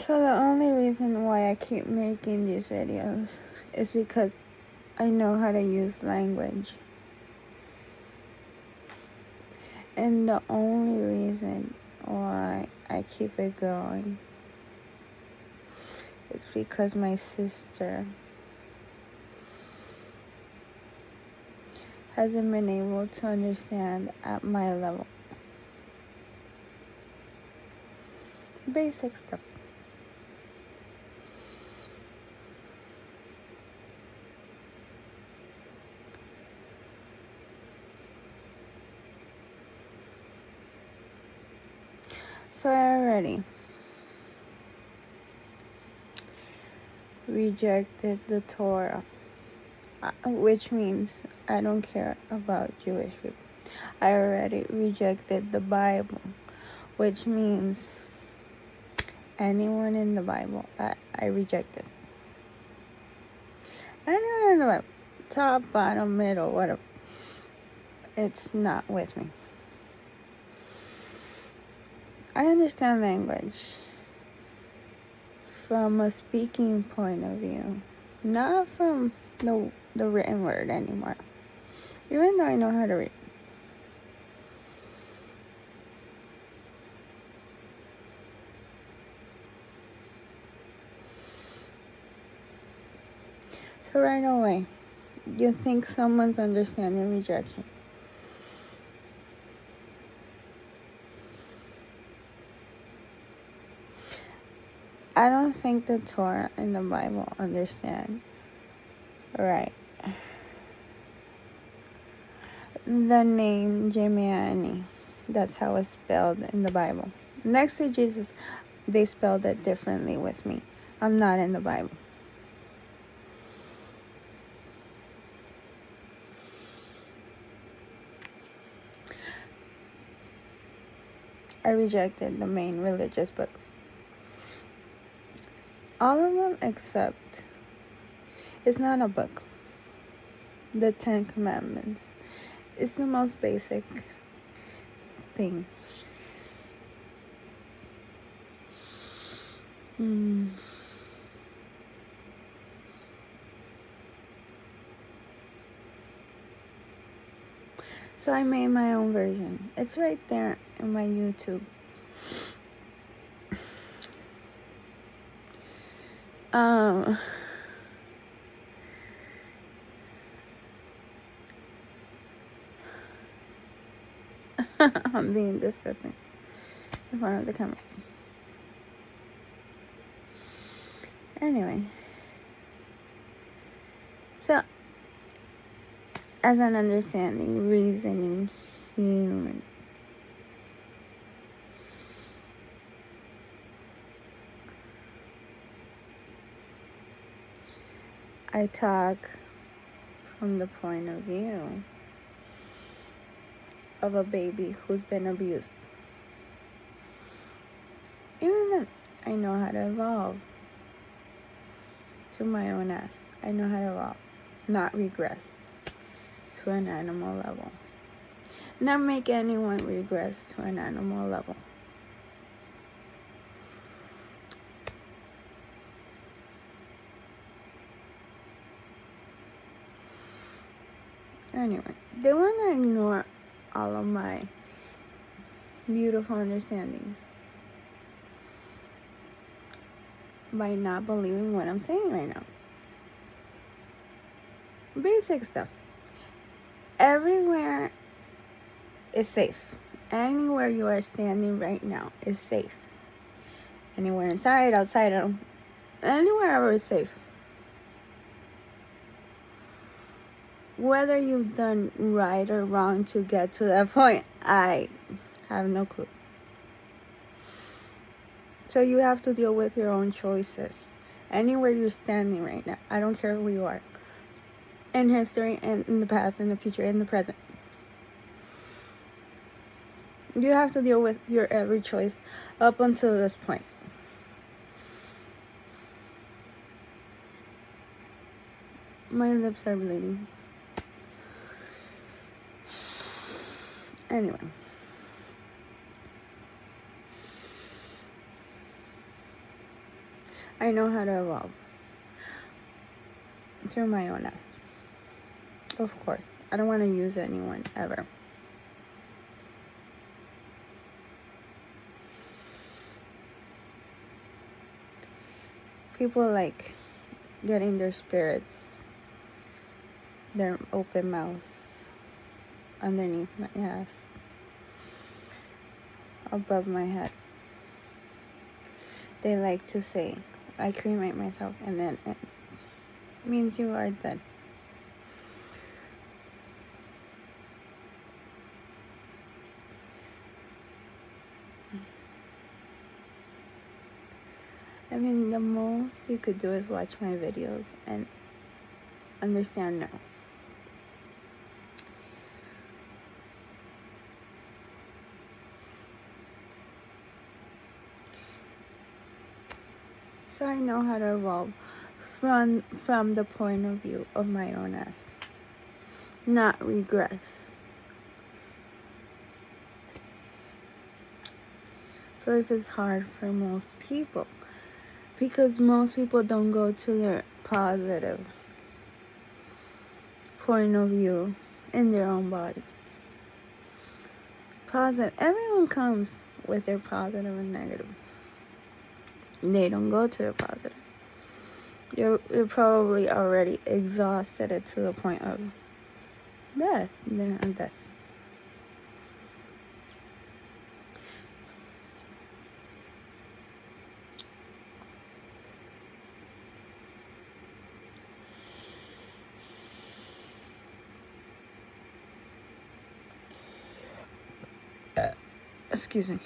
So the only reason why I keep making these videos is because I know how to use language. And the only reason why I keep it going is because my sister hasn't been able to understand at my level. Basic stuff. So I already rejected the Torah, which means I don't care about Jewish people. I already rejected the Bible, which means anyone in the Bible, I rejected. Anyone in the Bible, top, bottom, middle, whatever. It's not with me. I understand language from a speaking point of view, not from the written word anymore, even though I know how to read. So right away, you think someone's understanding rejection. I don't think the Torah and the Bible understand. Right. The name Jemiani, that's how it's spelled in the Bible. Next to Jesus, they spelled it differently with me. I'm not in the Bible. I rejected the main religious books. All of them except, it's not a book. The Ten Commandments. It's the most basic thing. So I made my own version. It's right there in my YouTube. I'm being disgusting in front of the camera. Anyway. So, as an understanding, reasoning human, I talk from the point of view of a baby who's been abused. Even then, I know how to evolve through my own ass. I know how to evolve, not regress to an animal level. Not make anyone regress to an animal level. Anyway, they want to ignore all of my beautiful understandings by not believing what I'm saying right now. Basic stuff. Everywhere is safe. Anywhere you are standing right now is safe. Anywhere inside, outside, anywhere ever is safe. Whether you've done right or wrong to get to that point, I have no clue. So you have to deal with your own choices. Anywhere you're standing right now, I don't care who you are. In history, and in the past, in the future, in the present. You have to deal with your every choice up until this point. My lips are bleeding. Anyway. I know how to evolve through my own nest. Of course, I don't want to use anyone ever. People like getting their spirits, their open mouths underneath my ass, above my head. They like to say, I cremate myself, and then it means you are dead. I mean, the most you could do is watch my videos and understand now. So I know how to evolve from the point of view of my own nest, not regress. So this is hard for most people because most people don't go to their positive point of view in their own body. Positive. Everyone comes with their positive and negative. They don't go to their positive. You're probably already exhausted it to the point of death. Death. Excuse me.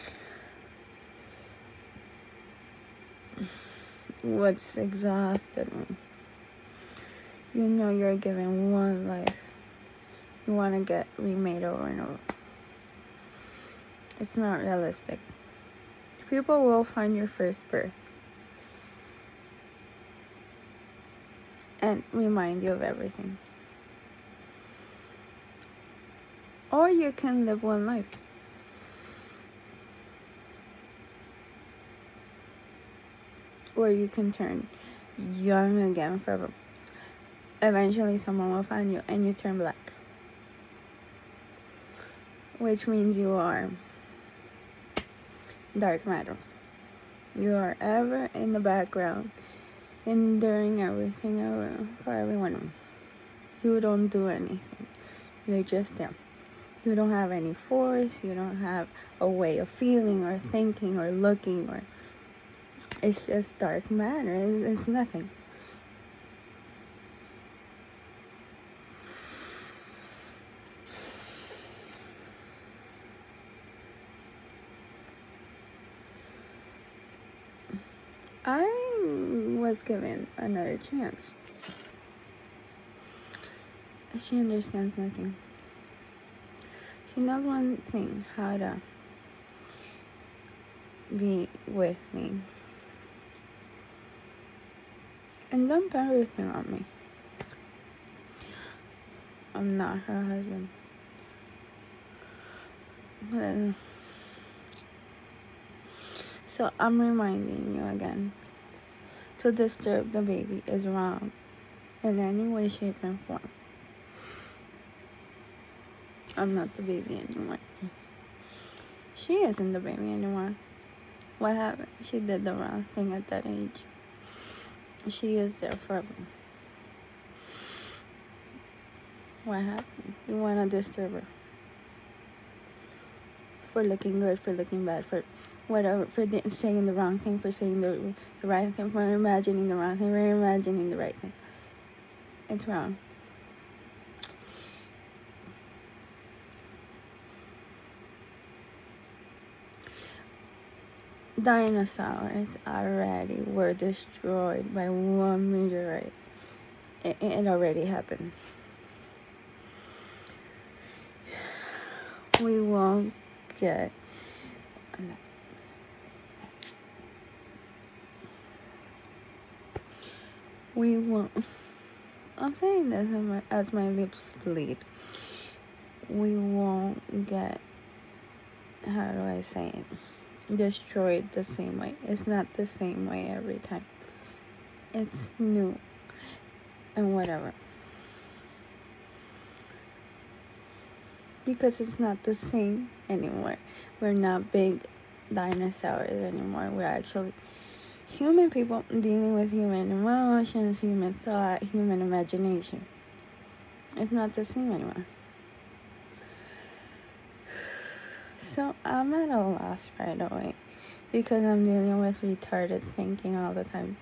What's exhausted me? You know you're given one life. You want to get remade over and over. It's not realistic. People will find your first birth and remind you of everything. Or you can live one life. Or you can turn young again forever. Eventually someone will find you and you turn black. Which means you are dark matter. You are ever in the background, enduring everything for everyone. You don't do anything. You're just there. You don't have any force. You don't have a way of feeling or thinking or looking or... It's just dark matter. It's nothing. I was given another chance. She understands nothing. She knows one thing, how to be with me. And dump everything on me. I'm not her husband. So I'm reminding you again. To disturb the baby is wrong in any way, shape, and form. I'm not the baby anymore. She isn't the baby anymore. What happened? She did the wrong thing at that age. She is there forever. What happened? You want to disturb her. For looking good, for looking bad, for whatever, for saying the wrong thing, for saying the right thing, for imagining the wrong thing, for imagining the right thing. It's wrong. Dinosaurs already were destroyed by one meteorite. It already happened. We won't get... We won't... I'm saying this as my lips bleed. We won't get... How do I say it? Destroyed the same way. It's not the same way every time. it's new and whatever. Because it's not the same anymore. We're not big dinosaurs anymore. We're actually human people dealing with human emotions, human thought, human imagination. It's not the same anymore. So I'm at a loss right away because I'm dealing with retarded thinking all the time.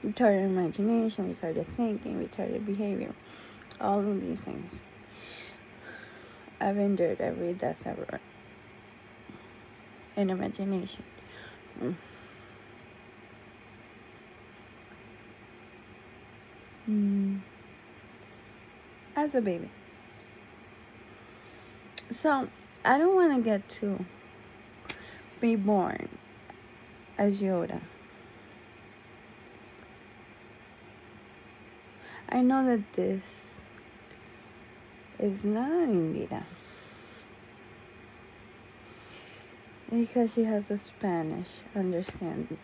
Retarded imagination, retarded thinking, retarded behavior. All of these things. I've endured every death ever. In imagination. As a baby. So, I don't want to get to be born as Yoda. I know that this is not Indira. Because she has a Spanish understanding.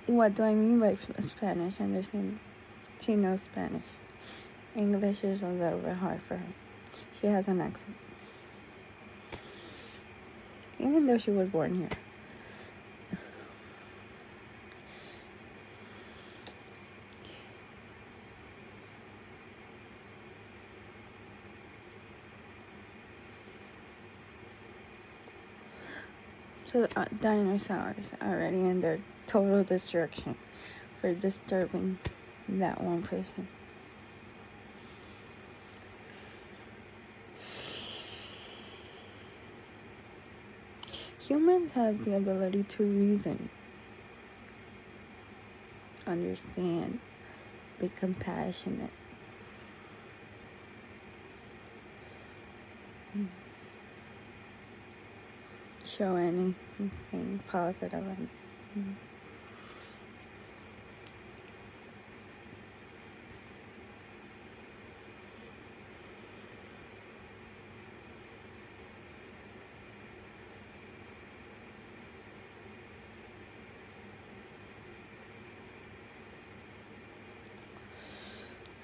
What do I mean by Spanish understanding? She knows Spanish. English is a little bit hard for her. She has an accent. Even though she was born here. So dinosaurs already in their total destruction for disturbing that one person. Humans have the ability to reason, understand, be compassionate. Show anything positive.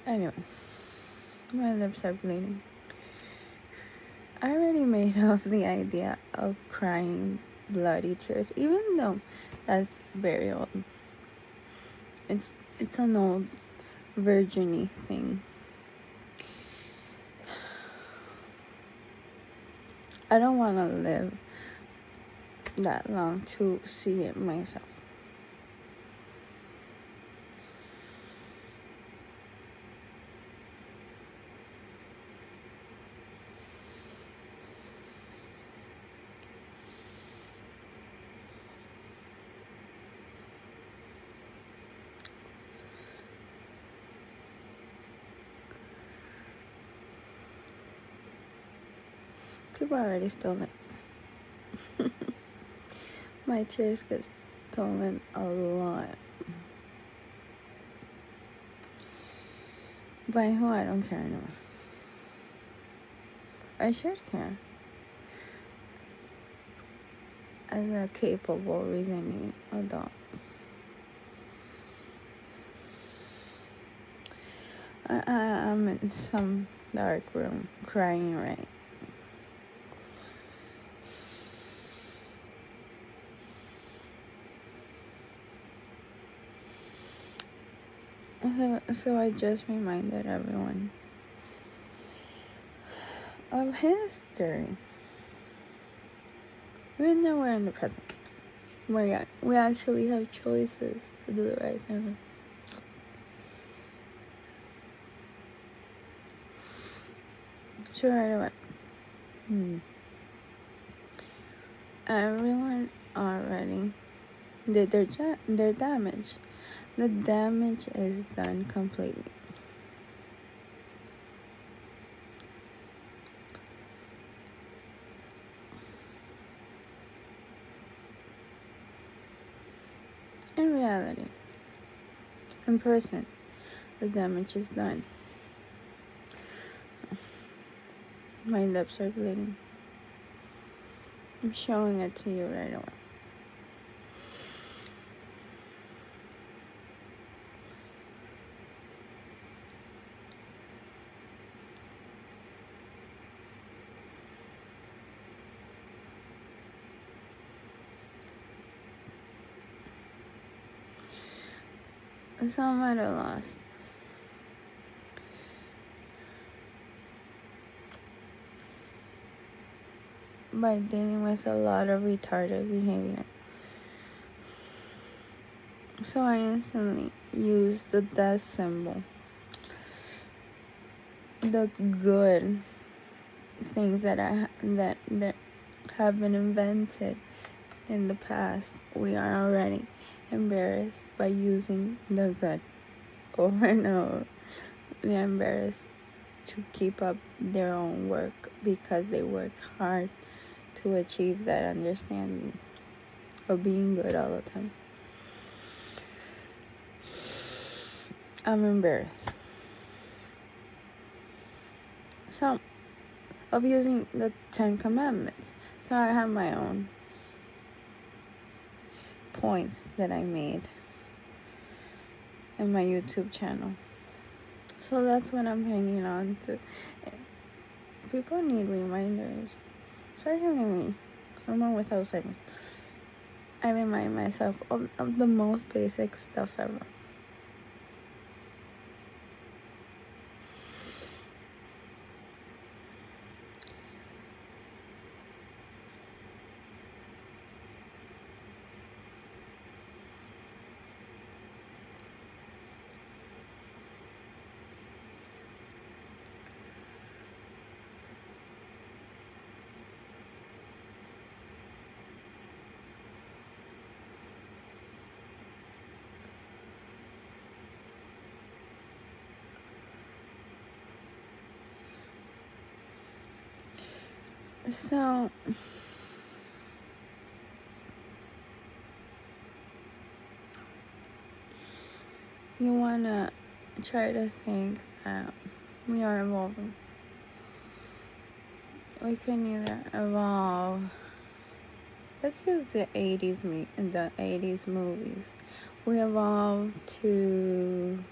Anyway, my lips are bleeding. I already made up the idea of crying bloody tears, even though that's very old. It's an old virgin-y thing. I don't want to live that long to see it myself. People already stole it. My tears get stolen a lot. By who? I don't care anymore. I should care. As a capable, reasoning adult. I'm in some dark room crying right. So I just reminded everyone of history. Even though we're in the present, we actually have choices to do the right thing. So right away, everyone already did their damage. The damage is done completely. In reality, in person, the damage is done. My lips are bleeding. I'm showing it to you right away. So I'm at a loss. By dealing with a lot of retarded behavior. So I instantly used the death symbol. The good things that that have been invented in the past, we are already embarrassed by using the good over and over. They're embarrassed to keep up their own work because they worked hard to achieve that understanding of being good all the time. I'm embarrassed. So, of using the 10 Commandments. So I have my own points that I made in my YouTube channel. So that's what I'm hanging on to. People need reminders, especially me, someone with Alzheimer's. I remind myself of the most basic stuff ever. So, you want to try to think that we are evolving. We can either evolve. Let's use the 80s movies. We evolved to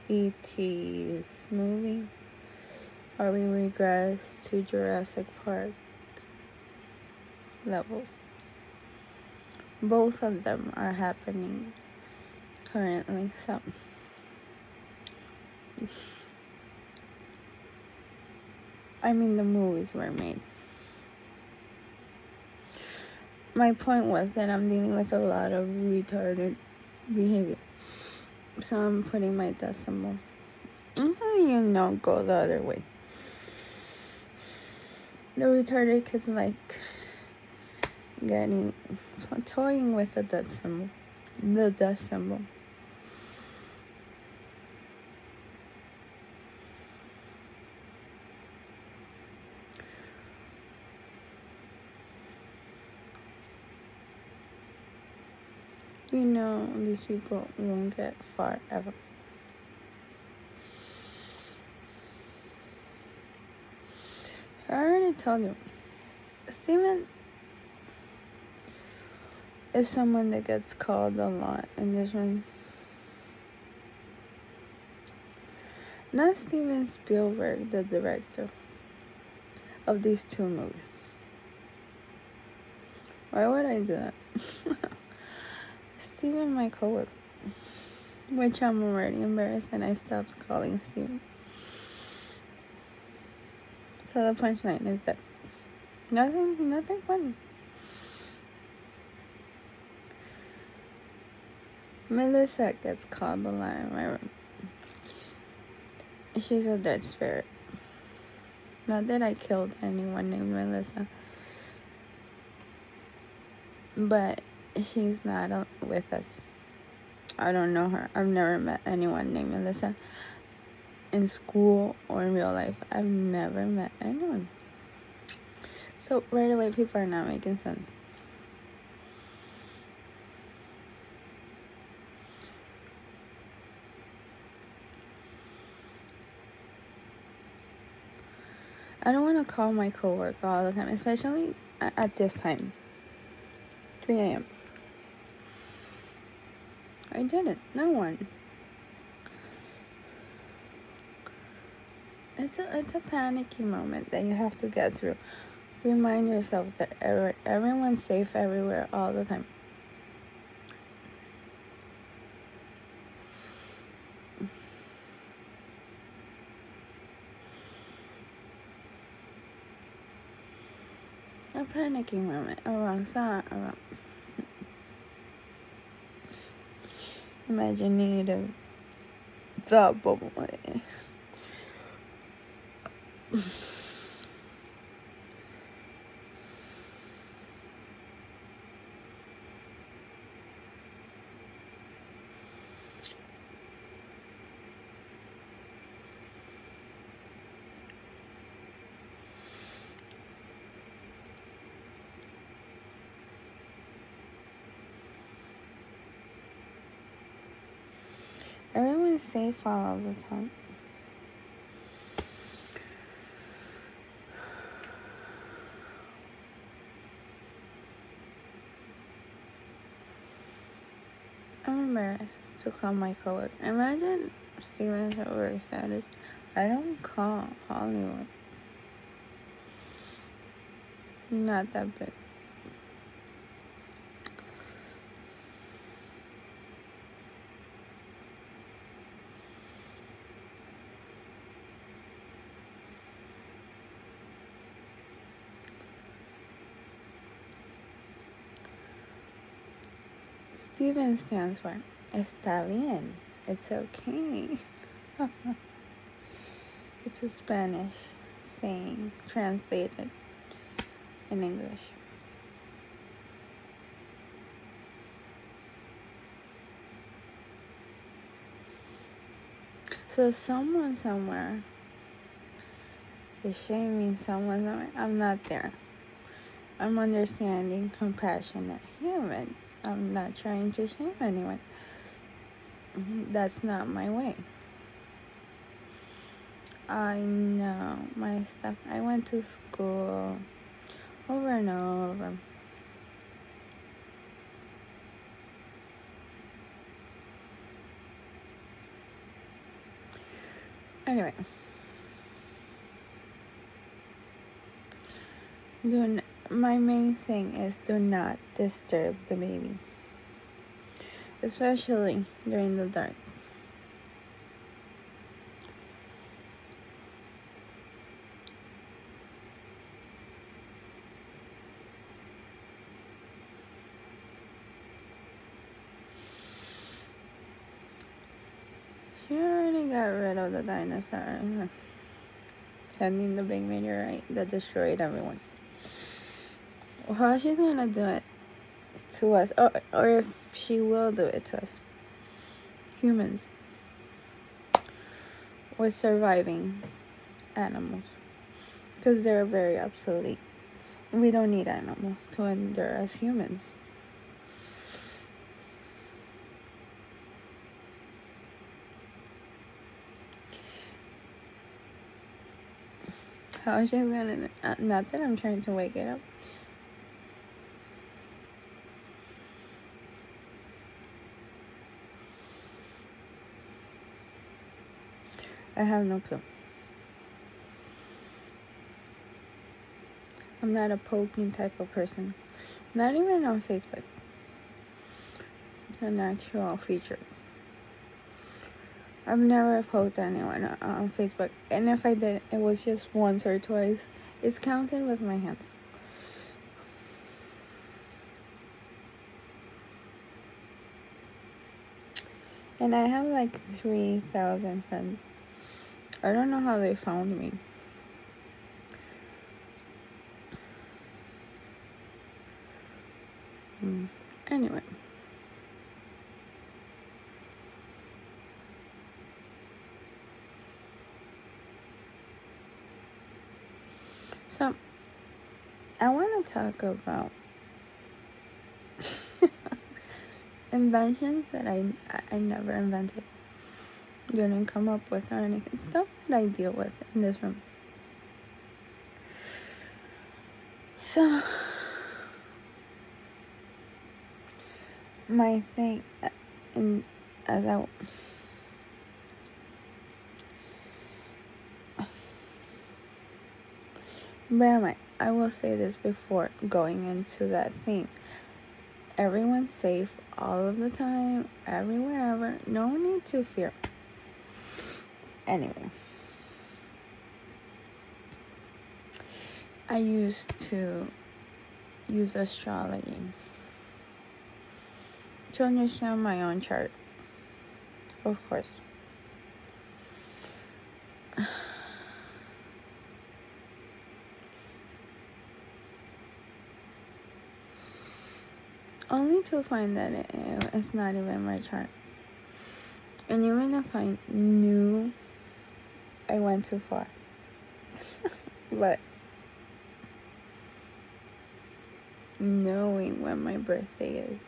E.T.'s movie, or we regress to Jurassic Park levels. Both of them are happening currently. So I mean, the movies were made. My point was that I'm dealing with a lot of retarded behavior. So I'm putting my death symbol. Go the other way. The retarded kids like toying with the death symbol. The death symbol. These people won't get far ever. I already told you. Steven is someone that gets called a lot in this room. Not Steven Spielberg, the director of these two movies. Why would I do that? Steven, my coworker, which I'm already embarrassed and I stopped calling Steven. So the punchline is that nothing funny. Melissa gets called a lot in my room. She's a dead spirit. Not that I killed anyone named Melissa, but she's not with us. I don't know her. I've never met anyone named Melissa. In school or in real life, I've never met anyone. So right away, people are not making sense. I don't want to call my coworker all the time, especially at this time, 3 a.m. I didn't. No one. It's a panicky moment that you have to get through. Remind yourself that everyone's safe everywhere all the time. A panicking moment around. Imagine thought bubble. Everyone's safe all the time. I remember to call my coworker. Imagine Steven's work status. I don't call Hollywood. Not that big. Steven stands for Está bien. It's okay. It's a Spanish saying translated in English. So someone somewhere is shaming someone somewhere. I'm not there. I'm understanding, compassionate human. I'm not trying to shame anyone. That's not my way. I know my stuff. I went to school over and over. Anyway, my main thing is do not disturb the baby, especially during the dark. She already got rid of the dinosaur, sending the big meteorite that destroyed everyone. How she's gonna do it to us, or if she will do it to us, humans, with surviving animals, because they're very obsolete. We don't need animals to endure as humans. How is she gonna? Not that I'm trying to wake it up. I have no clue. I'm not a poking type of person. Not even on Facebook. It's an actual feature. I've never poked anyone on Facebook. And if I did, it was just once or twice. It's counted with my hands. And I have like 3,000 friends. I don't know how they found me. Anyway. So, I want to talk about inventions that I never invented. Didn't come up with or anything. Stuff that I deal with in this room. So, my thing, and as bear in mind, I will say this before going into that theme. Everyone's safe all of the time, everywhere, ever. No need to fear. Anyway, I used to use astrology to understand my own chart, of course. Only to find that it's not even my chart. And even if I knew, I went too far. But knowing when my birthday is,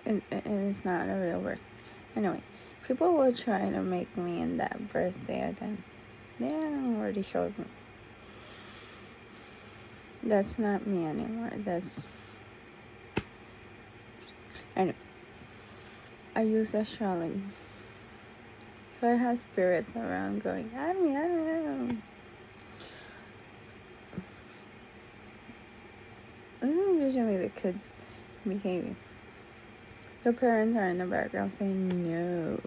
and it's not a real birth. Anyway, people will try to make me in that birthday again. They already showed me. That's not me anymore. Anyway, I use astrology. So I have spirits around going, add me. This is usually the kids' behavior. The parents are in the background saying, no.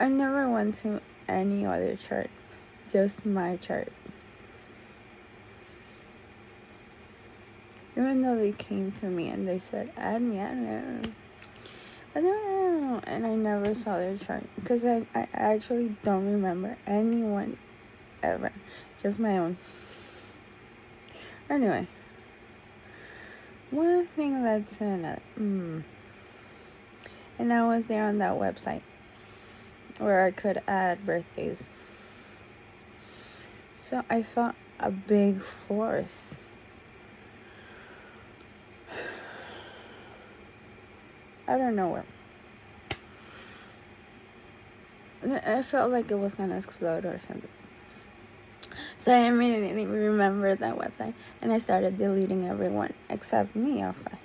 I never went to any other chart, just my chart. Even though they came to me and they said, add me. And I never saw their chart because I actually don't remember anyone ever, just my own. Anyway, one thing led to another. And I was there on that website where I could add birthdays. So I felt a big force. I don't know where. I felt like it was gonna explode or something. So I immediately remembered that website and I started deleting everyone except me, of course.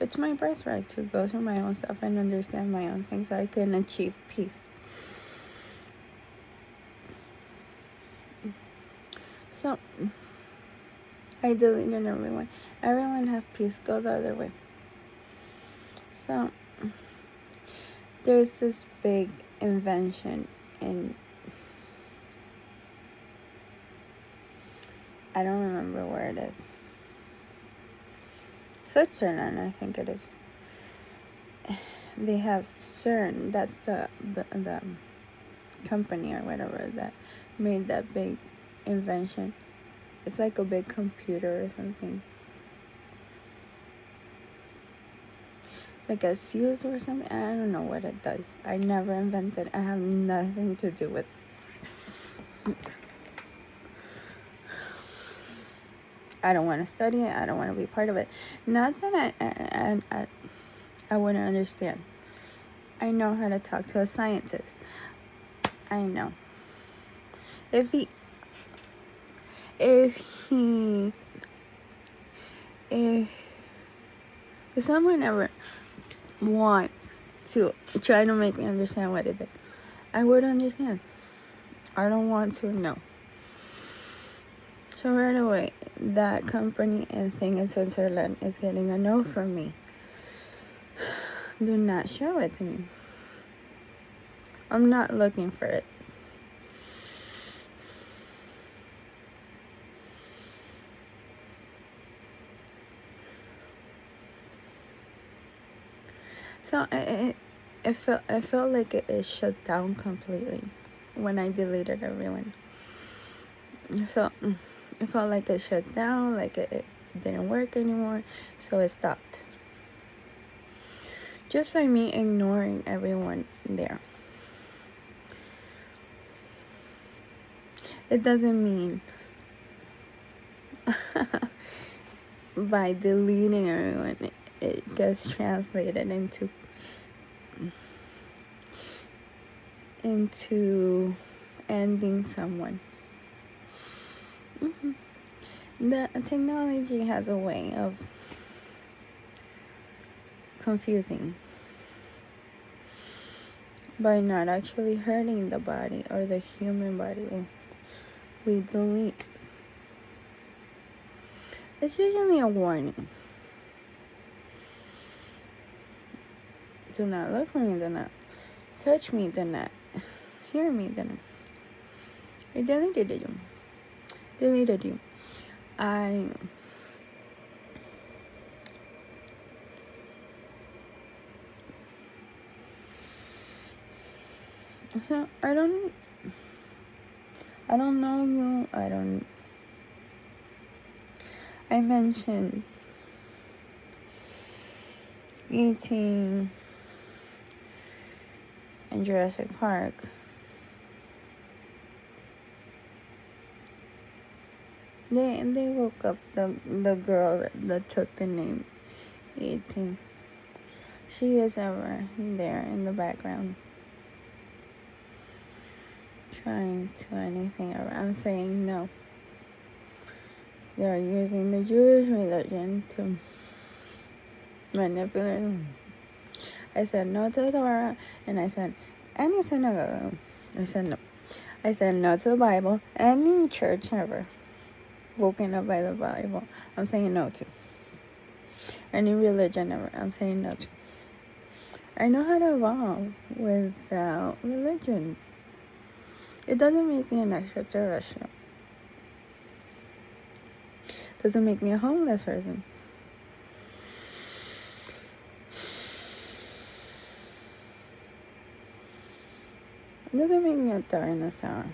It's my birthright to go through my own stuff and understand my own things so I can achieve peace. So I deleted everyone. Everyone have peace. Go the other way. So there's this big invention in, I don't remember where it is. Switzerland, I think it is. They have CERN. That's the company or whatever that made that big invention. It's like a big computer or something. Like a Fuse or something. I don't know what it does. I never invented it. I have nothing to do with it. I don't want to study it. I don't want to be part of it. Not that I wouldn't understand. I know how to talk to a scientist. I know. If someone ever want to try to make me understand what it is, I would understand. I don't want to know. So right away, that company and thing in Switzerland is getting a no from me. Do not show it to me. I'm not looking for it. So it felt like it shut down completely when I deleted everyone. It felt like it shut down, like it didn't work anymore, so it stopped. Just by me ignoring everyone there. It doesn't mean by deleting everyone, it gets translated into ending someone. The technology has a way of confusing by not actually hurting the body or the human body. We delete. It's usually a warning. Do not look for me, do not touch me, do not hear me, do not. I deleted you. So I don't know you. I mentioned eating in Jurassic Park. They woke up the girl that took the name eating. She is ever there in the background, trying to anything around. I'm saying no. They're using the Jewish religion to manipulate them. I said no to the Torah, and I said any synagogue. I said no. I said no to the Bible. Any church ever woken up by the Bible, I'm saying no to. Any religion ever, I'm saying no to. I know how to evolve without religion. It doesn't make me an extraterrestrial. Doesn't make me a homeless person. It doesn't make me a dinosaur.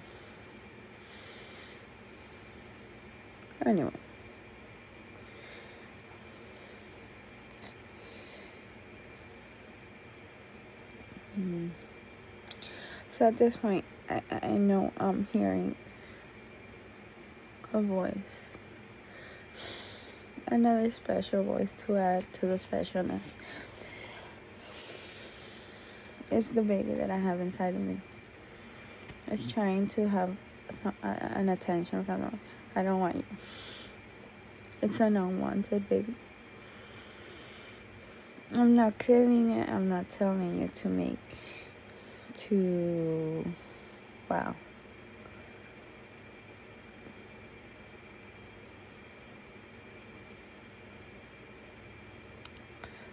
Anyway. So at this point, I know I'm hearing a voice. Another special voice to add to the specialness. It's the baby that I have inside of me. It's trying to have an attention from me. I don't want you. It's an unwanted baby. I'm not killing it. I'm not telling you wow.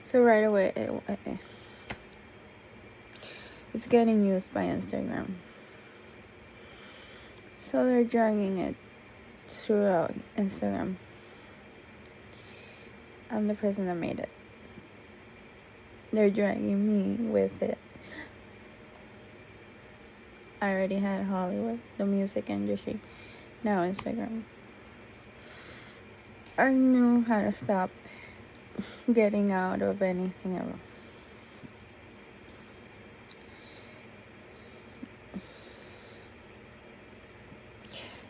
So right away, it's getting used by Instagram. So they're dragging it throughout Instagram. I'm the person that made it. They're dragging me with it. I already had Hollywood, the music industry, now Instagram. I knew how to stop getting out of anything ever.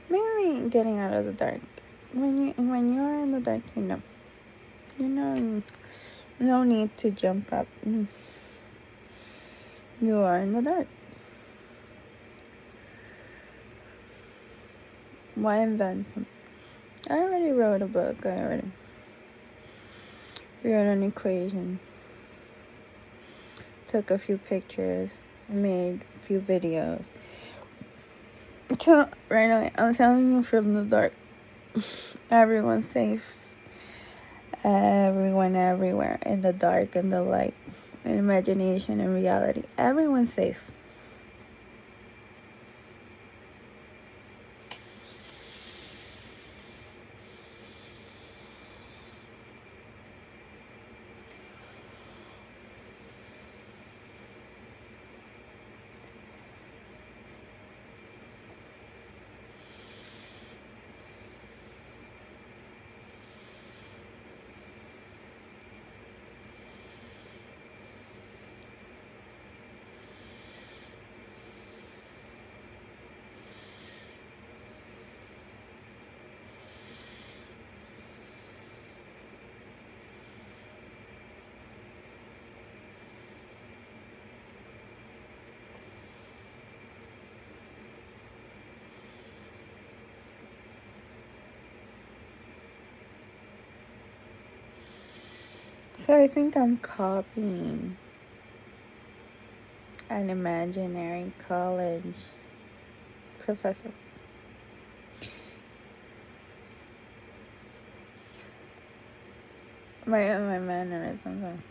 Mainly getting out of the dark. When you're in the dark, you know, no need to jump up. You are in the dark. Why invent something? I already wrote a book. I already wrote an equation. Took a few pictures. Made a few videos. So, right now, I'm telling you from the dark. Everyone's safe. Everyone, everywhere. In the dark, in the light. In imagination and reality. Everyone's safe. So I think I'm copying an imaginary college professor. My mannerisms.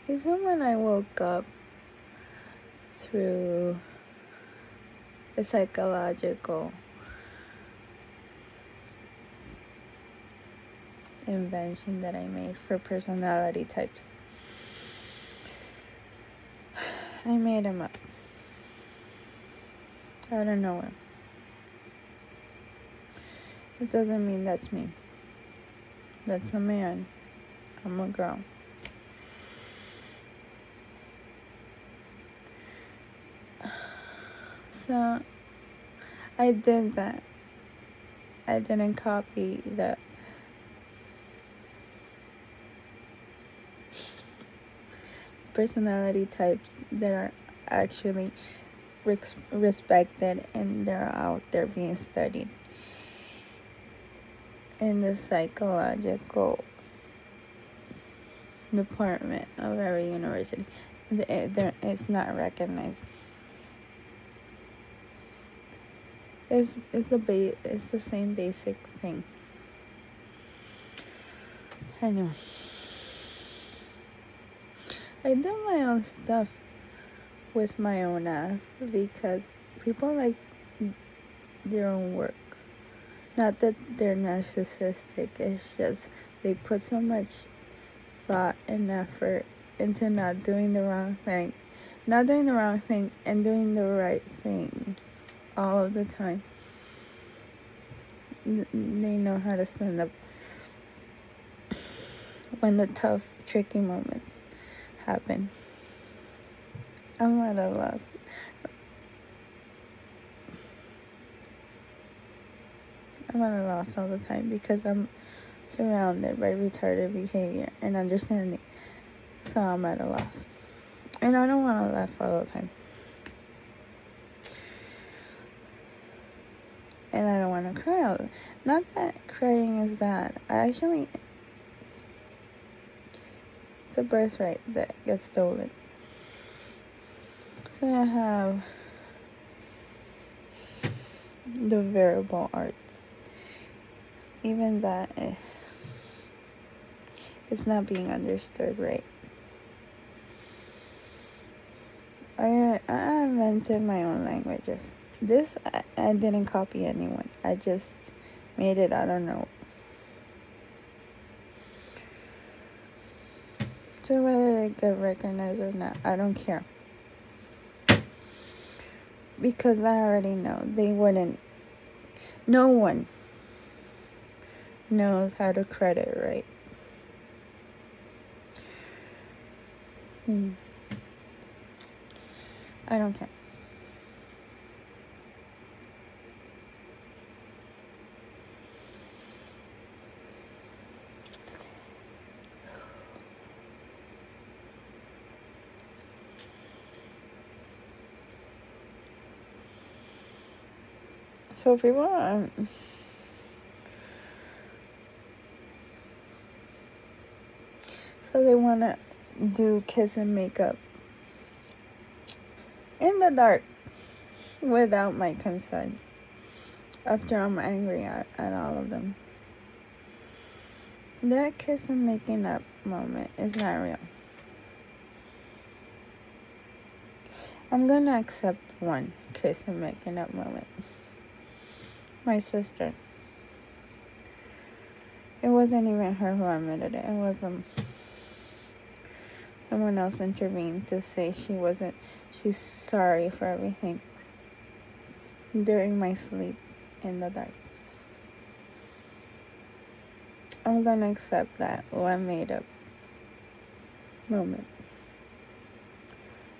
Is that when I woke up through a psychological invention that I made for personality types. I made them up out of nowhere. It doesn't mean that's me. That's a man. I'm a girl. So I did that. I didn't copy the personality types that are actually respected and they're out there being studied in the psychological department of every university. It's not recognized. It's the same basic thing. I know. I do my own stuff with my own ass because people like their own work. Not that they're narcissistic, it's just they put so much thought and effort into not doing the wrong thing and doing the right thing all of the time. They know how to stand up when the tough, tricky moments happen. I'm at a loss. I'm at a loss all the time because I'm surrounded by retarded behavior and understanding. So I'm at a loss. And I don't want to laugh all the time. And I don't want to cry all the time. Not that crying is bad. It's a birthright that gets stolen. So I have the variable arts. Even that it's not being understood right. I invented my own languages. This, I didn't copy anyone. I just made it out of nowhere. So whether they get recognized or not, I don't care. Because I already know they wouldn't. No one knows how to credit right. I don't care. So people so they want to do kiss and makeup in the dark without my consent after I'm angry at all of them. That kiss and making up moment is not real. I'm gonna accept one kiss and making up moment. My sister. It wasn't even her who admitted it. It was someone else intervened to say she's sorry for everything during my sleep in the dark. I'm gonna accept that one made up moment.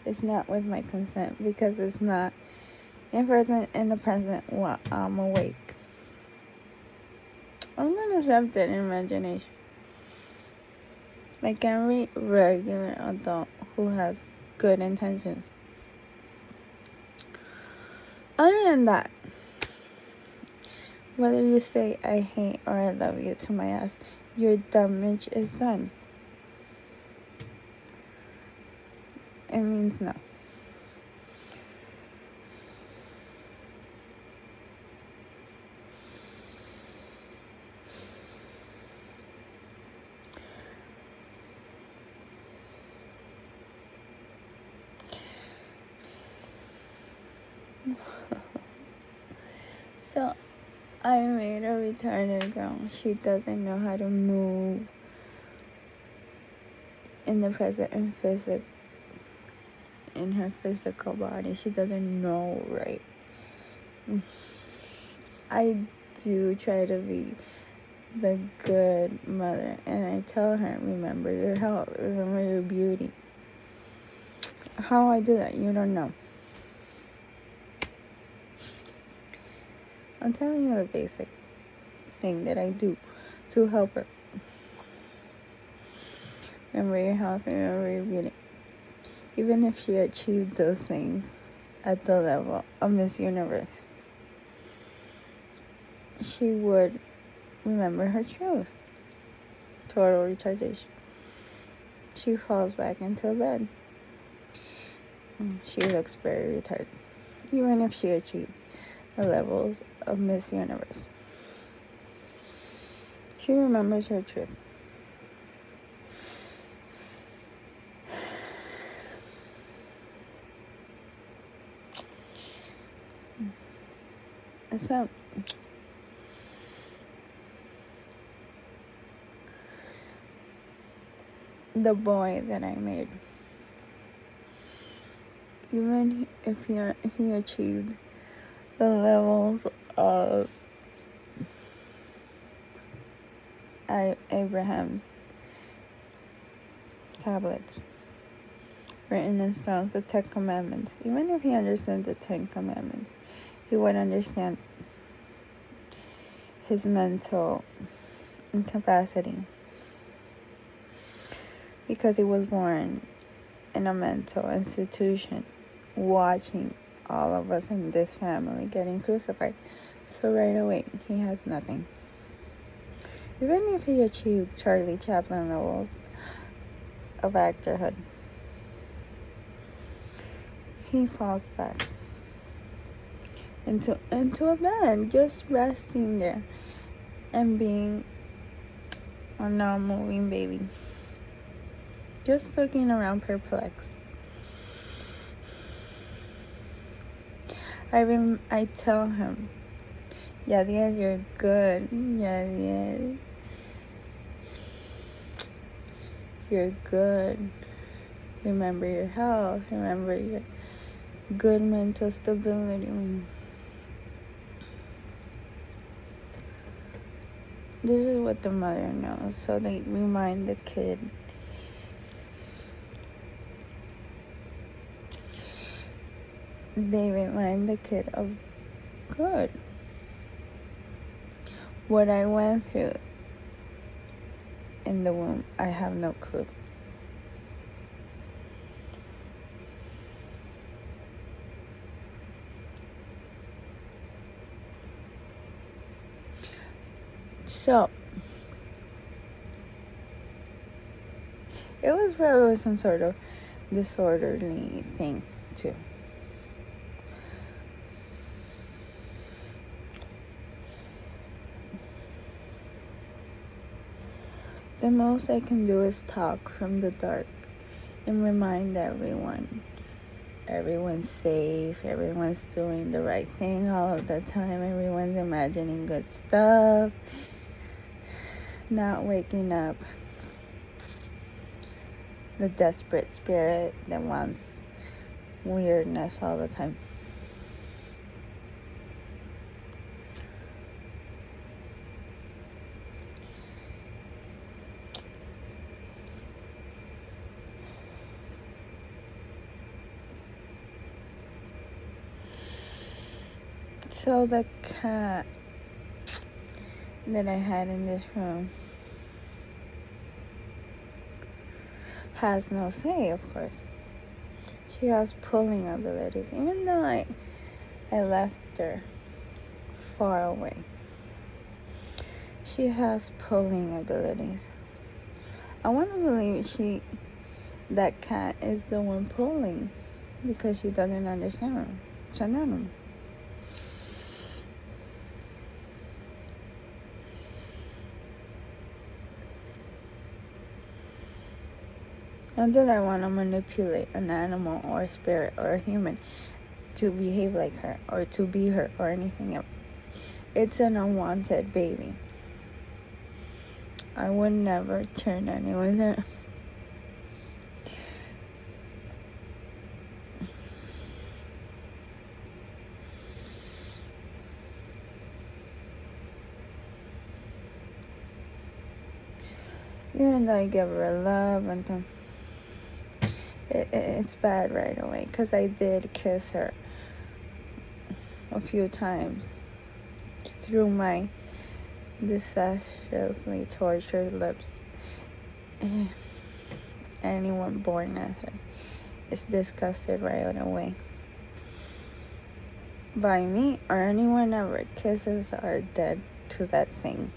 It's not with my consent because it's not in the present while I'm awake. I'm gonna accept it in imagination. Like every regular adult who has good intentions. Other than that, whether you say I hate or I love you to my ass, your damage is done. It means no. So I made a retarded girl. She doesn't know how to move in the present and in her physical body. She doesn't know, right? I do try to be the good mother, and I tell her, remember your health, remember your beauty. How I do that, you don't know. I'm telling you the basic thing that I do to help her. Remember your health, remember your beauty. Even if she achieved those things at the level of Miss Universe, she would remember her truth. Total retardation. She falls back into bed. She looks very retarded. Even if she achieved the levels of Miss Universe, she remembers her truth. So, the boy that I made, even if he achieved the levels of Abraham's tablets, written in stones, the 10 Commandments, even if he understood the 10 Commandments, he would understand his mental incapacity, because he was born in a mental institution, watching all of us in this family getting crucified. So right away, he has nothing. Even if he achieved Charlie Chaplin levels of actorhood, he falls back into a bed, just resting there and being a non-moving baby, just looking around perplexed. I tell him, Yadiel, you're good. Yadiel, you're good. Remember your health. Remember your good mental stability. This is what the mother knows, so they remind the kid. They remind the kid of good. What I went through in the womb, I have no clue. So, it was probably some sort of disorderly thing, too. The most I can do is talk from the dark and remind everyone. Everyone's safe, everyone's doing the right thing all of the time, everyone's imagining good stuff, not waking up the desperate spirit that wants weirdness all the time. So the cat that I had in this room has no say, of course. She has pulling abilities, even though I left her far away. She has pulling abilities. I want to believe that cat is the one pulling because she doesn't understand him. Chanel. Not that I want to manipulate an animal or a spirit or a human to behave like her or to be her or anything else. It's an unwanted baby. I would never turn anyone's in. Even though I give her love and then it's bad right away because I did kiss her a few times through my deceptively tortured lips. Anyone born as her is disgusted right away by me, or anyone ever kisses are dead to that thing.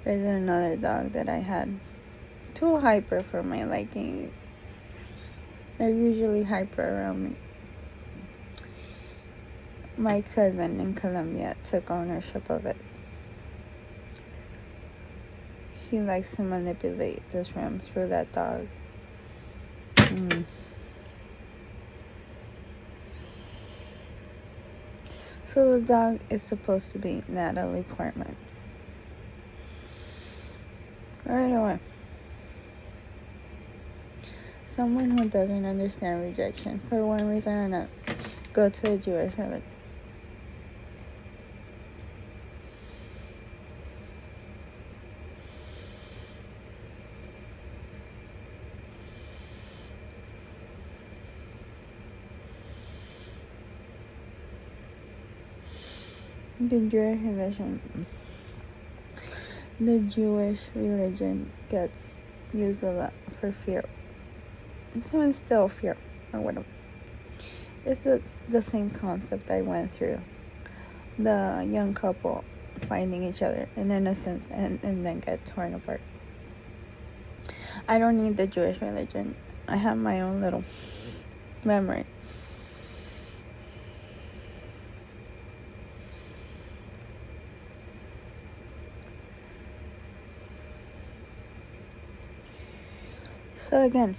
There's another dog that I had. Too hyper for my liking. They're usually hyper around me. My cousin in Colombia took ownership of it. He likes to manipulate this room through that dog. So the dog is supposed to be Natalie Portman. Right away. Someone who doesn't understand rejection for one reason or another. Go to the Jewish religion. The Jewish religion gets used a lot for fear. To instill fear or whatever. It's the same concept I went through. The young couple finding each other in innocence and then get torn apart. I don't need the Jewish religion. I have my own little memory. So again,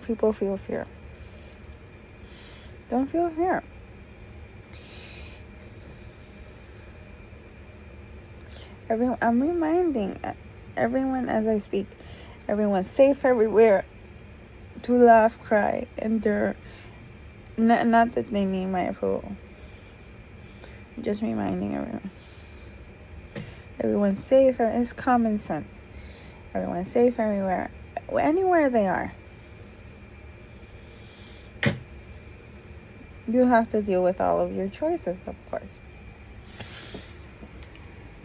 people feel fear. Don't feel fear. I'm reminding everyone as I speak, everyone's safe everywhere to laugh, cry, endure. Not that they need my approval. Just reminding everyone. Everyone's safe. It's common sense. Everyone's safe everywhere. Anywhere they are. You have to deal with all of your choices, of course.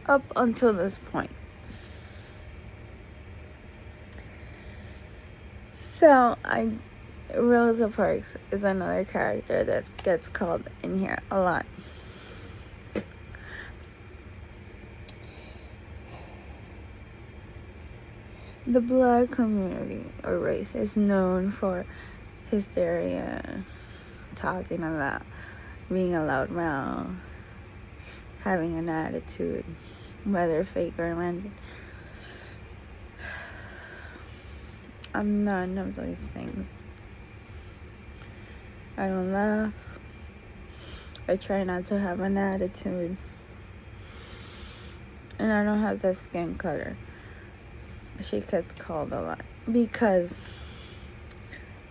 Up until this point. So, Rosa Parks is another character that gets called in here a lot. The black community or race is known for hysteria, talking a lot, being a loud mouth, having an attitude, whether fake or imagined. I'm none of those things. I don't laugh. I try not to have an attitude. And I don't have the skin color. She gets called a lot because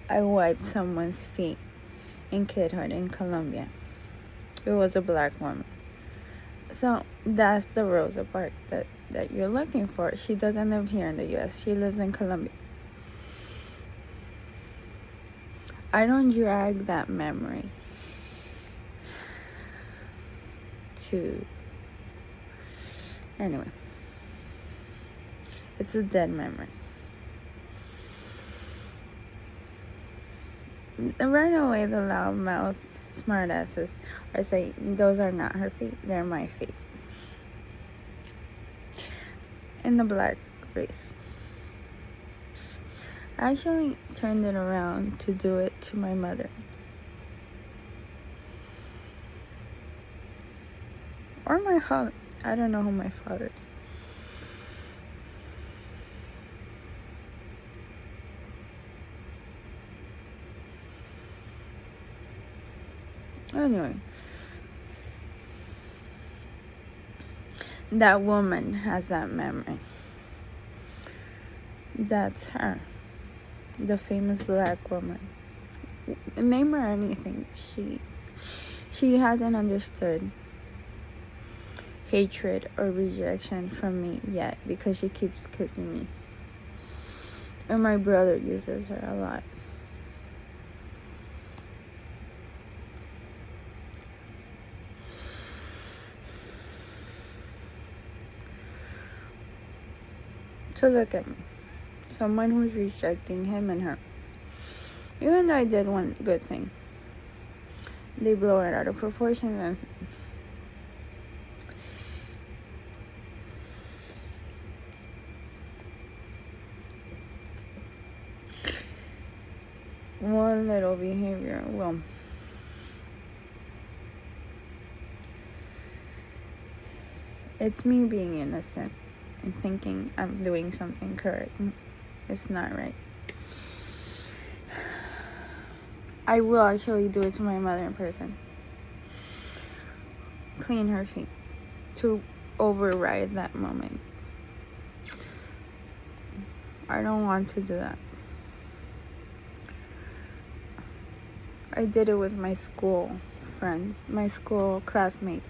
I wiped someone's feet in kidhood in Colombia. It was a black woman. So that's the Rosa Parks that you're looking for. She doesn't live here in the US. She lives in Colombia. I don't drag that memory to... Anyway. It's a dead memory. right away the loudmouth smartasses are saying those are not her feet, they're my feet. In the black race. I actually turned it around to do it to my mother. Or my father. I don't know who my father is. Anyway. That woman has that memory. That's her. The famous black woman. Name her anything. She hasn't understood hatred or rejection from me yet because she keeps kissing me. And my brother uses her a lot. So look at me. Someone who's rejecting him and her. Even though I did one good thing, they blow it out of proportion and one little behavior will it's me being innocent and thinking I'm doing something correct. It's not right. I will actually do it to my mother in person. Clean her feet to override that moment. I don't want to do that. I did it with my school friends, my school classmates.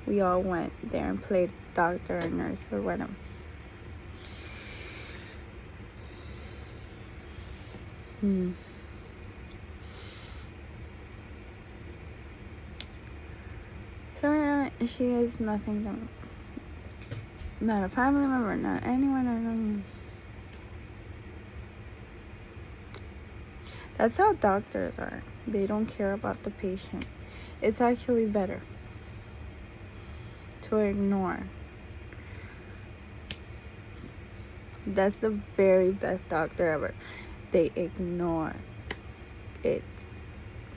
We all went there and played doctor and nurse or whatever. So she is nothing to me. Not a family member, not anyone I know. That's how doctors are. They don't care about the patient. It's actually better to ignore. That's the very best doctor ever. They ignore it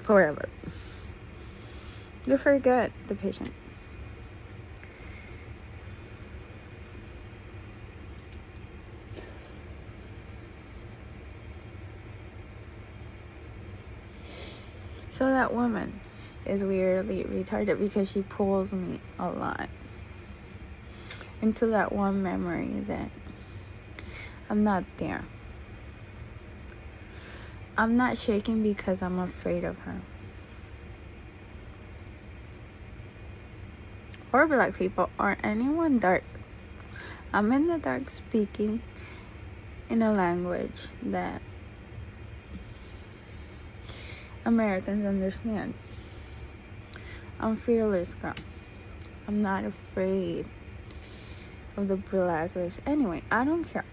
forever. You forget the patient. So that woman is weirdly retarded because she pulls me a lot into that one memory that I'm not there. I'm not shaking because I'm afraid of her. Or black people, or anyone dark. I'm in the dark speaking in a language that Americans understand. I'm fearless, girl. I'm not afraid of the black race. Anyway, I don't care.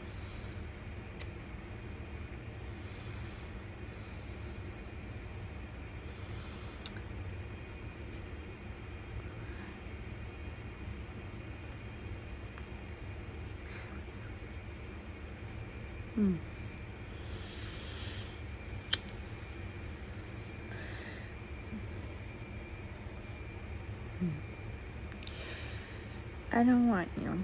I don't want you.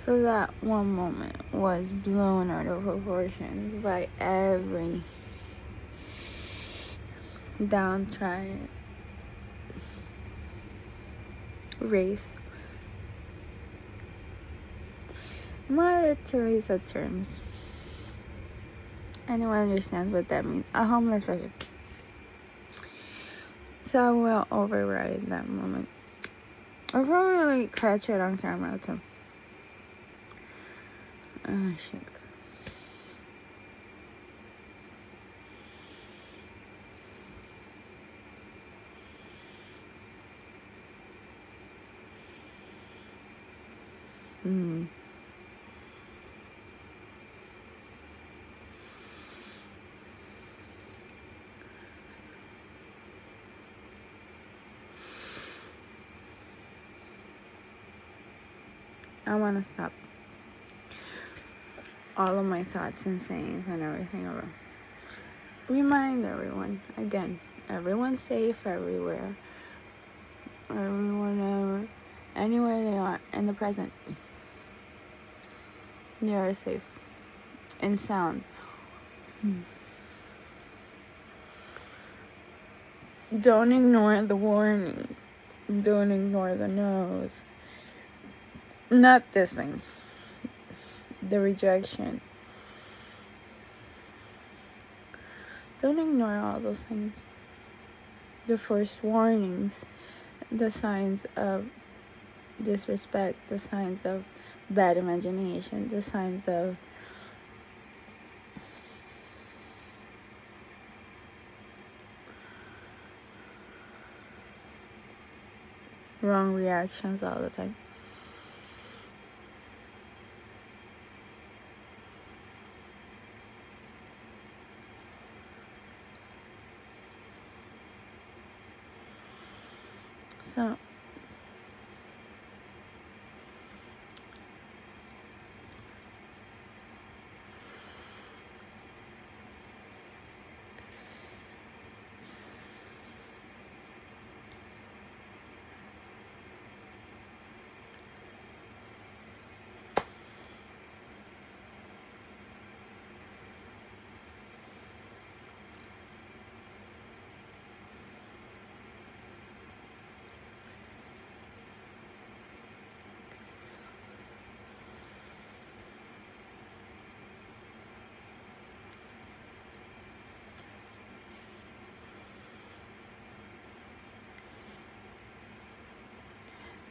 So that one moment was blown out of proportions by every downtrodden race. Mother Teresa terms. Anyone understands what that means? A homeless person. So I will override that moment. I'll probably catch it on camera too. Oh shit. I want to stop all of my thoughts and sayings and everything over. Remind everyone, again, everyone's safe everywhere. Everyone, anywhere they are in the present, they are safe and sound. Don't ignore the warnings. Don't ignore the no's. Not this thing. The rejection. Don't ignore all those things. The first warnings, the signs of disrespect, the signs of bad imagination, the signs of wrong reactions all the time.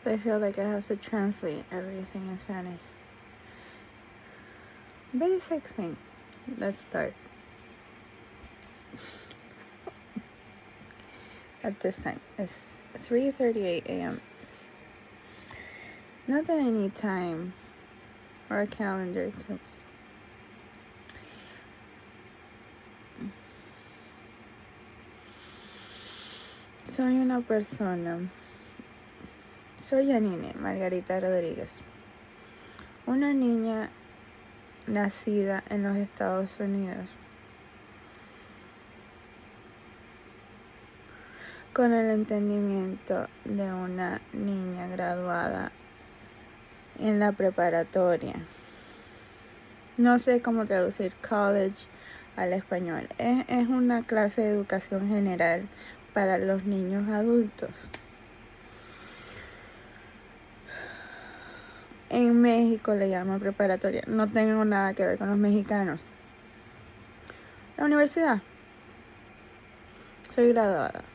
So, I feel like I have to translate everything in Spanish. Basic thing. Let's start. At this time, it's 3:38 a.m. Not that I need time or a calendar to. Soy una persona. Soy Janine Margarita Rodríguez, una niña nacida en los Estados Unidos, con el entendimiento de una niña graduada en la preparatoria. No sé cómo traducir college al español. Es una clase de educación general para los niños adultos. En México le llaman preparatoria. No tengo nada que ver con los mexicanos. La universidad. Soy graduada.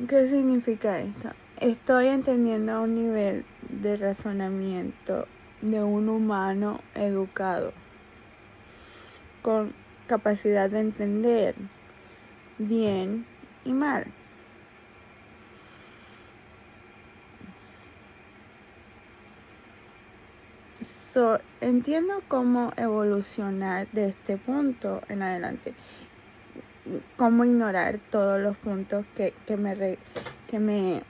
¿Qué significa esto? Estoy entendiendo a un nivel de razonamiento de un humano educado, con capacidad de entender bien y mal. Entiendo cómo evolucionar de este punto en adelante. Cómo ignorar todos los puntos que me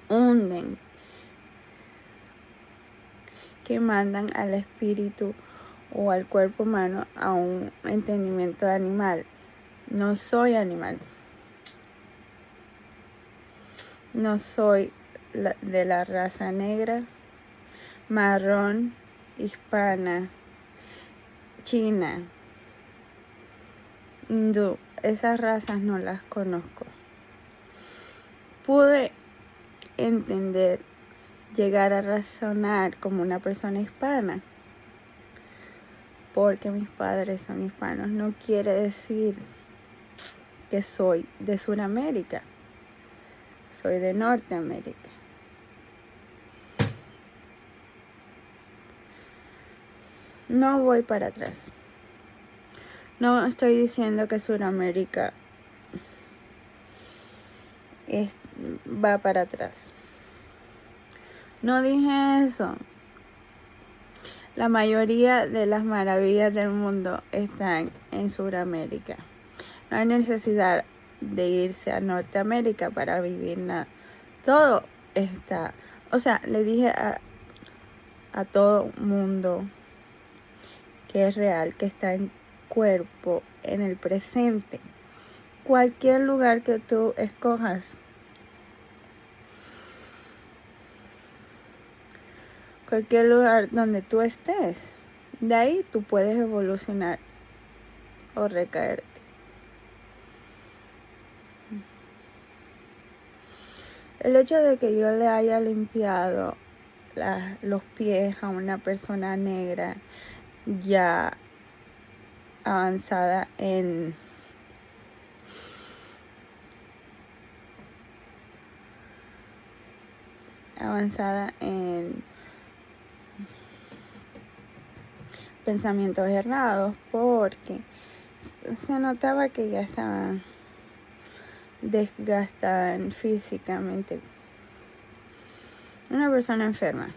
hunden, que mandan al espíritu o al cuerpo humano a un entendimiento animal. No soy animal. No soy de la raza negra, marrón, hispana, china, hindú. Esas razas no las conozco. Pude entender, llegar a razonar como una persona hispana, porque mis padres son hispanos. No quiere decir que soy de Sudamérica. Soy de Norteamérica. No voy para atrás. No estoy diciendo que Sudamérica va para atrás. No dije eso. La mayoría de las maravillas del mundo están en Sudamérica. No hay necesidad de irse a Norteamérica para vivir nada. Todo está O sea, le dije a todo mundo que es real, que está en cuerpo, en el presente. Cualquier lugar que tú escojas, cualquier lugar donde tú estés, de ahí tú puedes evolucionar o recaerte. El hecho de que yo le haya limpiado los pies a una persona negra ya avanzada en pensamientos errados, porque se notaba que ya estaba desgastada físicamente, una persona enferma.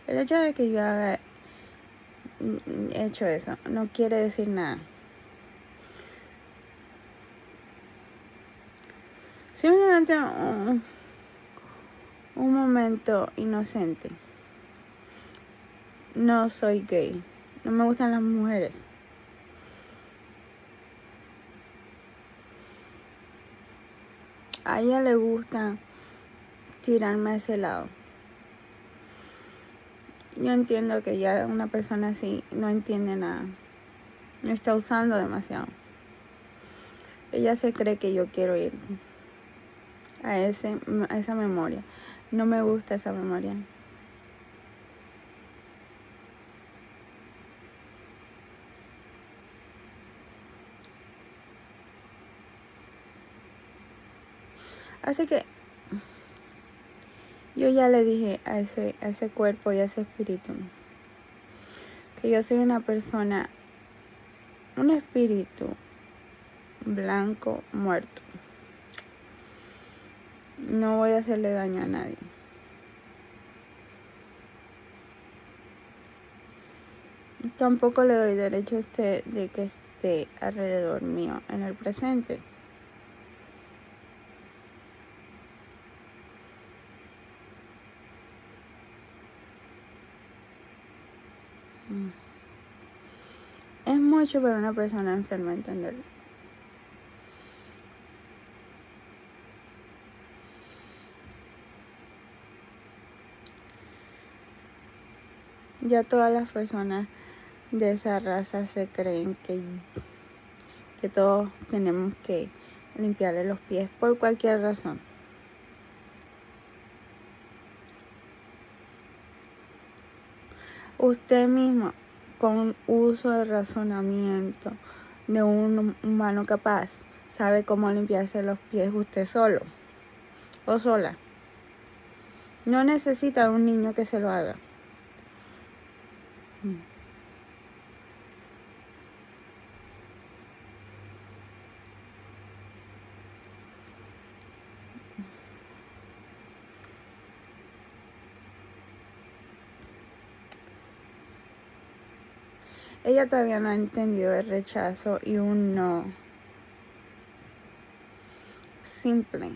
El hecho de que yo haya hecho eso no quiere decir nada. Simplemente un momento inocente. No soy gay, no me gustan las mujeres. A ella le gusta tirarme a ese lado. Yo entiendo que ya una persona así no entiende nada. Me está usando demasiado. Ella se cree que yo quiero ir a esa memoria. No me gusta esa memoria. Así que yo ya le dije a ese cuerpo y a ese espíritu que yo soy una persona, un espíritu blanco muerto. No voy a hacerle daño a nadie. Tampoco le doy derecho a usted de que esté alrededor mío en el presente. Es mucho para una persona enferma entenderlo. Ya todas las personas de esa raza se creen que todos tenemos que limpiarle los pies por cualquier razón. Usted mismo, con uso de razonamiento de un humano capaz, sabe cómo limpiarse los pies usted solo o sola. No necesita de un niño que se lo haga. Ella todavía no ha entendido el rechazo y un no simple.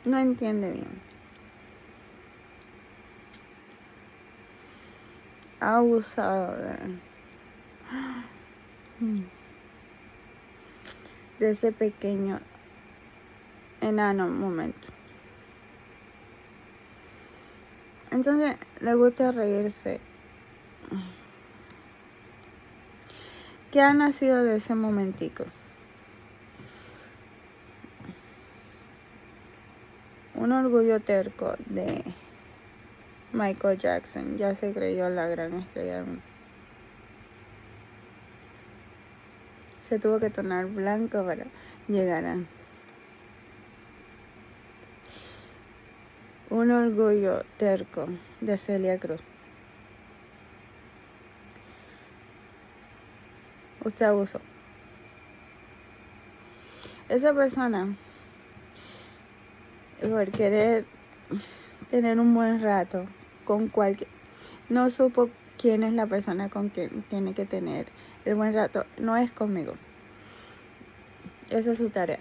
No entiende bien. Ha abusado de ese pequeño enano momento. Entonces le gusta reírse. ¿Qué ha nacido de ese momentico? Un orgullo terco de Michael Jackson. Ya se creyó la gran estrella. Se tuvo que tornar blanco para llegar a un orgullo terco de Celia Cruz. Usted abusó. Esa persona, por querer tener un buen rato con cualquier, no supo quién es la persona con quien tiene que tener el buen rato. No es conmigo. Esa es su tarea.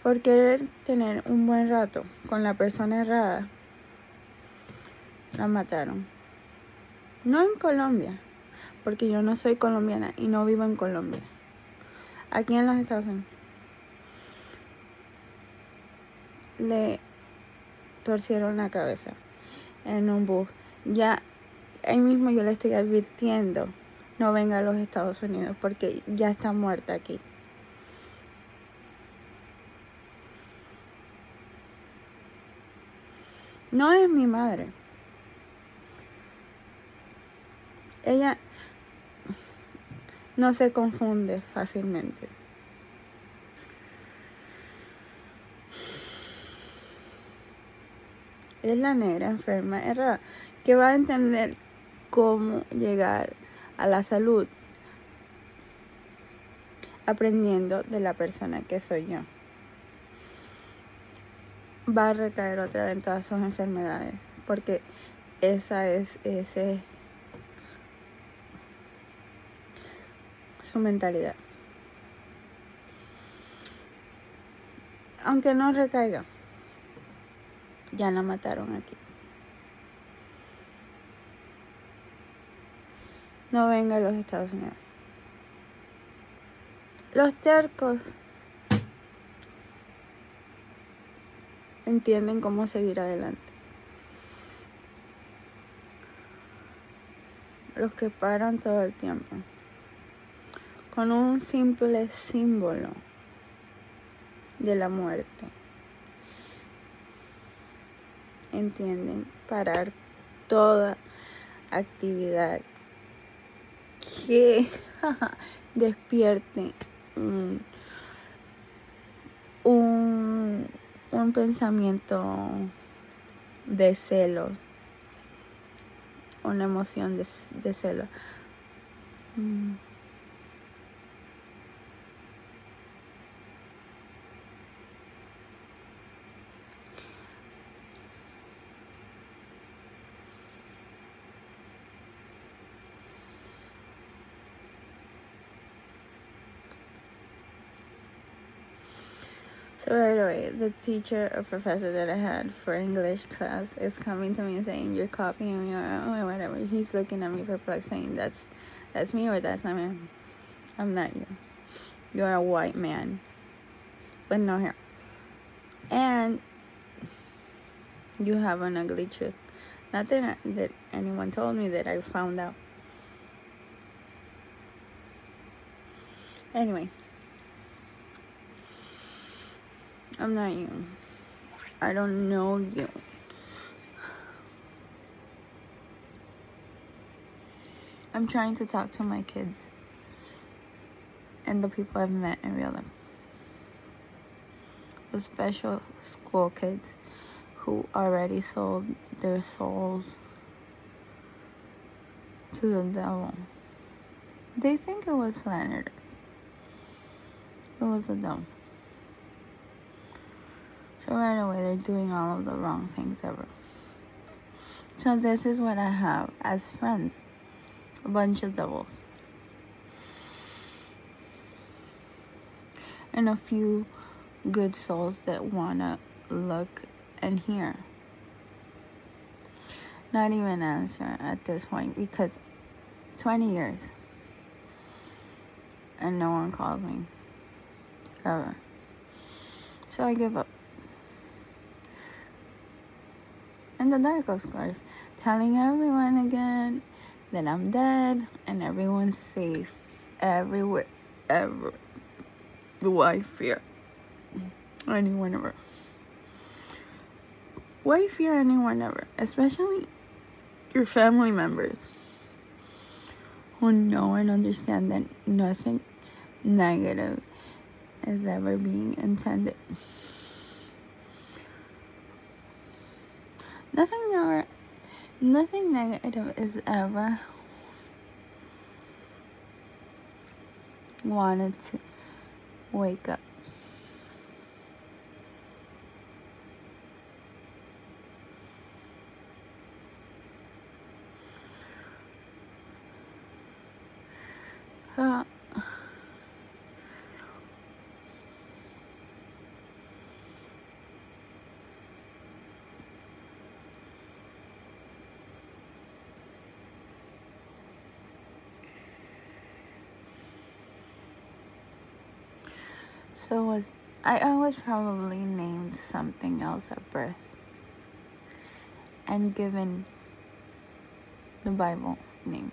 por querer tener un buen rato con la persona errada, la mataron. No en Colombia, porque yo no soy colombiana y no vivo en Colombia. Aquí en los Estados Unidos. Le torcieron la cabeza en un bus. Ya ahí mismo yo le estoy advirtiendo, no venga a los Estados Unidos porque ya está muerta aquí. No es mi madre. Ella no se confunde fácilmente. Es la negra enferma, errada, que va a entender cómo llegar a la salud aprendiendo de la persona que soy yo. Va a recaer otra vez en todas sus enfermedades, porque esa es su mentalidad. Aunque no recaiga, ya la mataron aquí. No venga a los Estados Unidos. Los tercos entienden cómo seguir adelante. Los que paran todo el tiempo con un simple símbolo de la muerte, entienden parar toda actividad que despierte un pensamiento de celos, una emoción de celos. So right away, the teacher or professor that I had for English class is coming to me and saying, "You're copying me," or whatever. He's looking at me perplexed, saying, "That's me or that's not me." I'm not you. You're a white man with no hair, and you have an ugly tooth. Nothing that anyone told me, that I found out. Anyway, I'm not you. I don't know you. I'm trying to talk to my kids and the people I've met in real life. The special school kids who already sold their souls to the devil. They think it was planet Earth. It was the devil. So right away they're doing all of the wrong things ever. So this is what I have as friends. A bunch of devils. And a few good souls that wanna look and hear. Not even answer at this point, because 20 years and no one calls me ever. So I give up. And the dark, of course, telling everyone again that I'm dead and everyone's safe everywhere ever. Do I fear anyone ever? Why fear anyone ever? Especially your family members who know and understand that nothing negative is ever being intended. Nothing negative is ever wanted to wake up. So I was probably named something else at birth and given the Bible name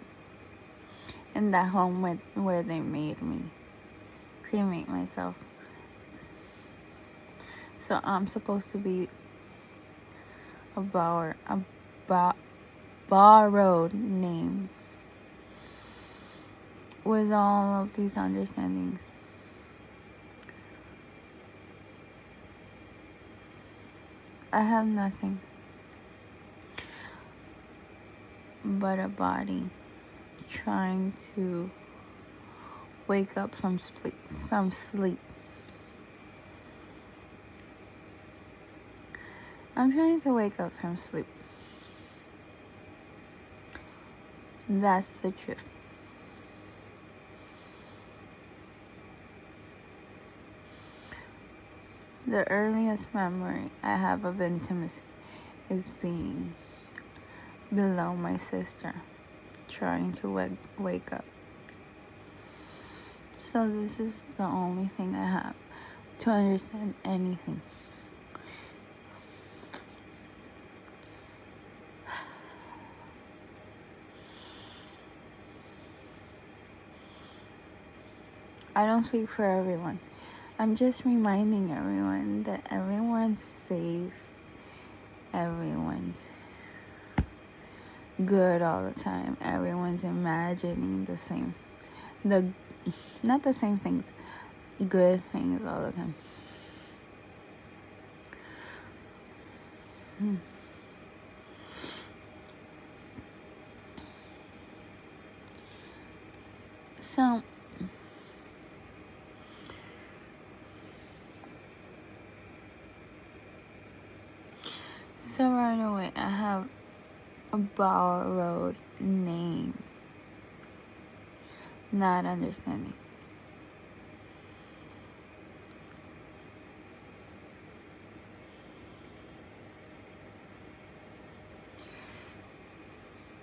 in that home where they made me cremate myself. So I'm supposed to be a borrowed name with all of these understandings. I have nothing but a body trying to wake up from sleep. I'm trying to wake up from sleep. That's the truth. The earliest memory I have of intimacy is being below my sister, trying to wake up. So this is the only thing I have to understand anything. I don't speak for everyone. I'm just reminding everyone that everyone's safe. Everyone's good all the time. Everyone's imagining not the same things, good things all the time. So right away, I have a borrowed name. Not understanding.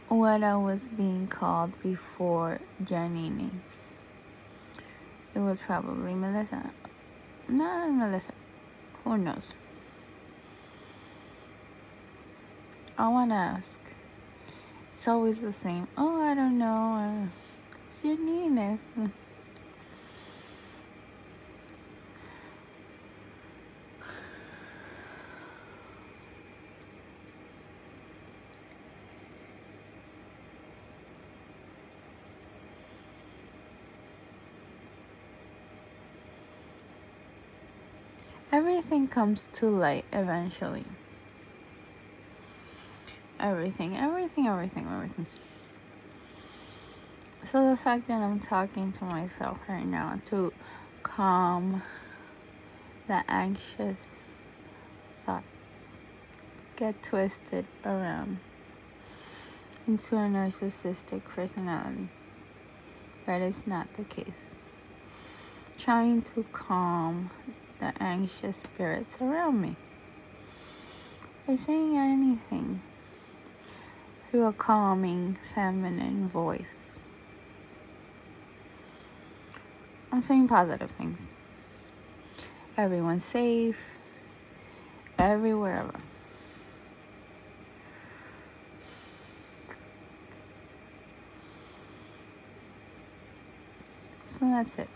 What I was being called before Janini. It was probably Melissa. Not Melissa. Who knows? I want to ask. It's always the same. Oh, I don't know. It's your newness. Everything comes to light eventually. Everything. So the fact that I'm talking to myself right now to calm the anxious thoughts get twisted around into a narcissistic personality. That is not the case. Trying to calm the anxious spirits around me by saying anything through a calming feminine voice. I'm saying positive things. Everyone's safe. Everywhere. So that's it.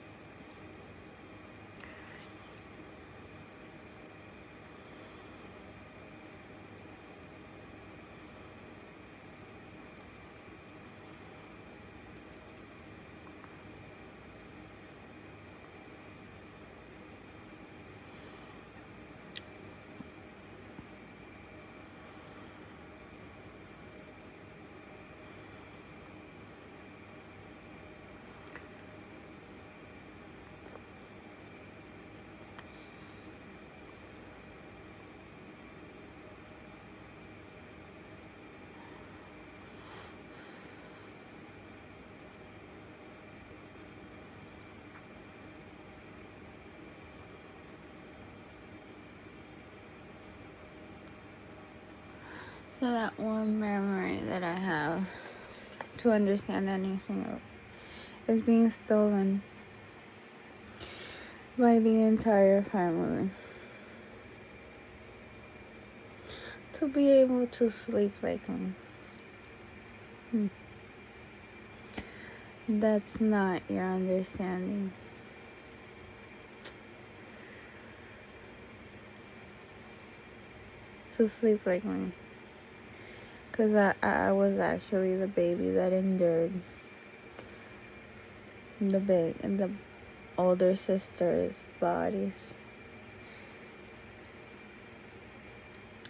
So that one memory that I have to understand anything of is being stolen by the entire family to be able to sleep like me. That's not your understanding. To sleep like me. Because I was actually the baby that endured the older sister's bodies.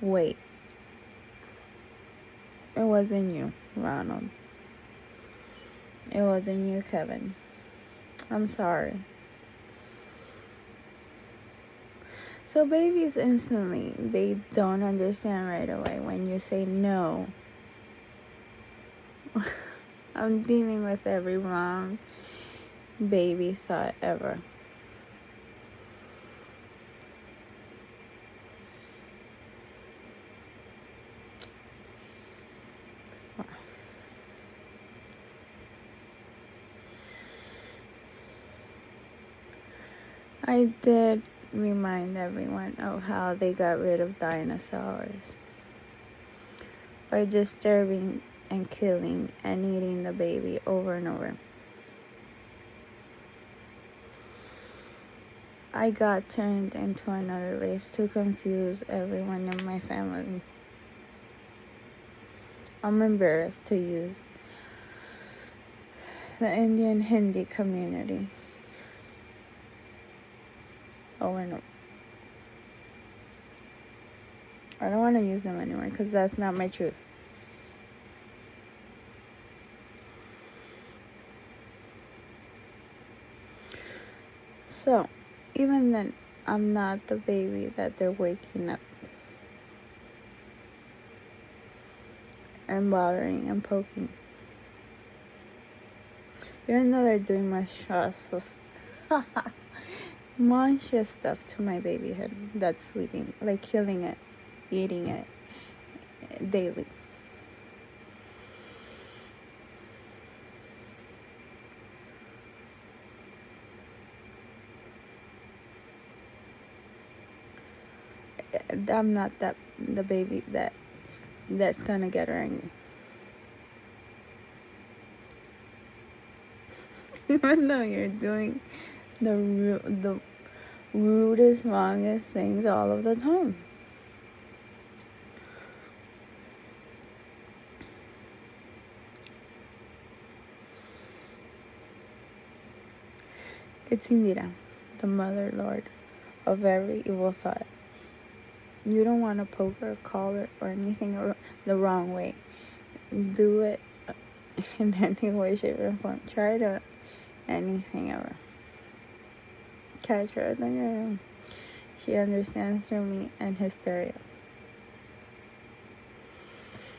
Wait. It wasn't you, Ronald. It wasn't you, Kevin. I'm sorry. So babies instantly, they don't understand right away when you say no. I'm dealing with every wrong baby thought ever. I did remind everyone of how they got rid of dinosaurs by disturbing and killing and eating the baby over and over. I got turned into another race to confuse everyone in my family. I'm embarrassed to use the Indian Hindi community over and over. I don't want to use them anymore because that's not my truth. So, even then, I'm not the baby that they're waking up and bothering and poking. Even though they're doing monstrous stuff to my baby head that's sleeping, like killing it, eating it daily. I'm not the baby that's gonna get her angry. Even though you're doing the rudest, wrongest things all of the time. It's Indira, the mother lord of every evil thought. You don't want to poke her, call her, or anything the wrong way. Do it in any way, shape, or form. Try to anything ever. Catch her. She understands through me and hysteria.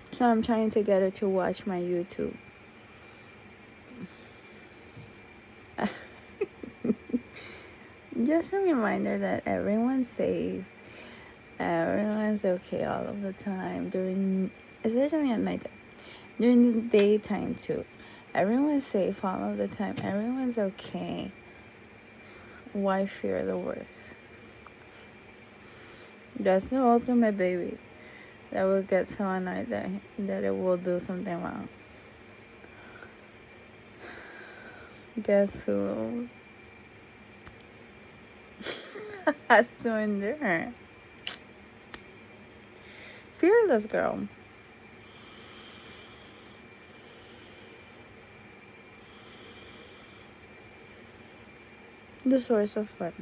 So I'm trying to get her to watch my YouTube. Just a reminder that everyone's safe. Everyone's okay all of the time, especially at night. During the daytime too. Everyone's safe all of the time. Everyone's okay. Why fear the worst? That's the ultimate baby that will get so annoyed that it will do something wrong. Guess who has to endure? Fearless girl. The source of fun.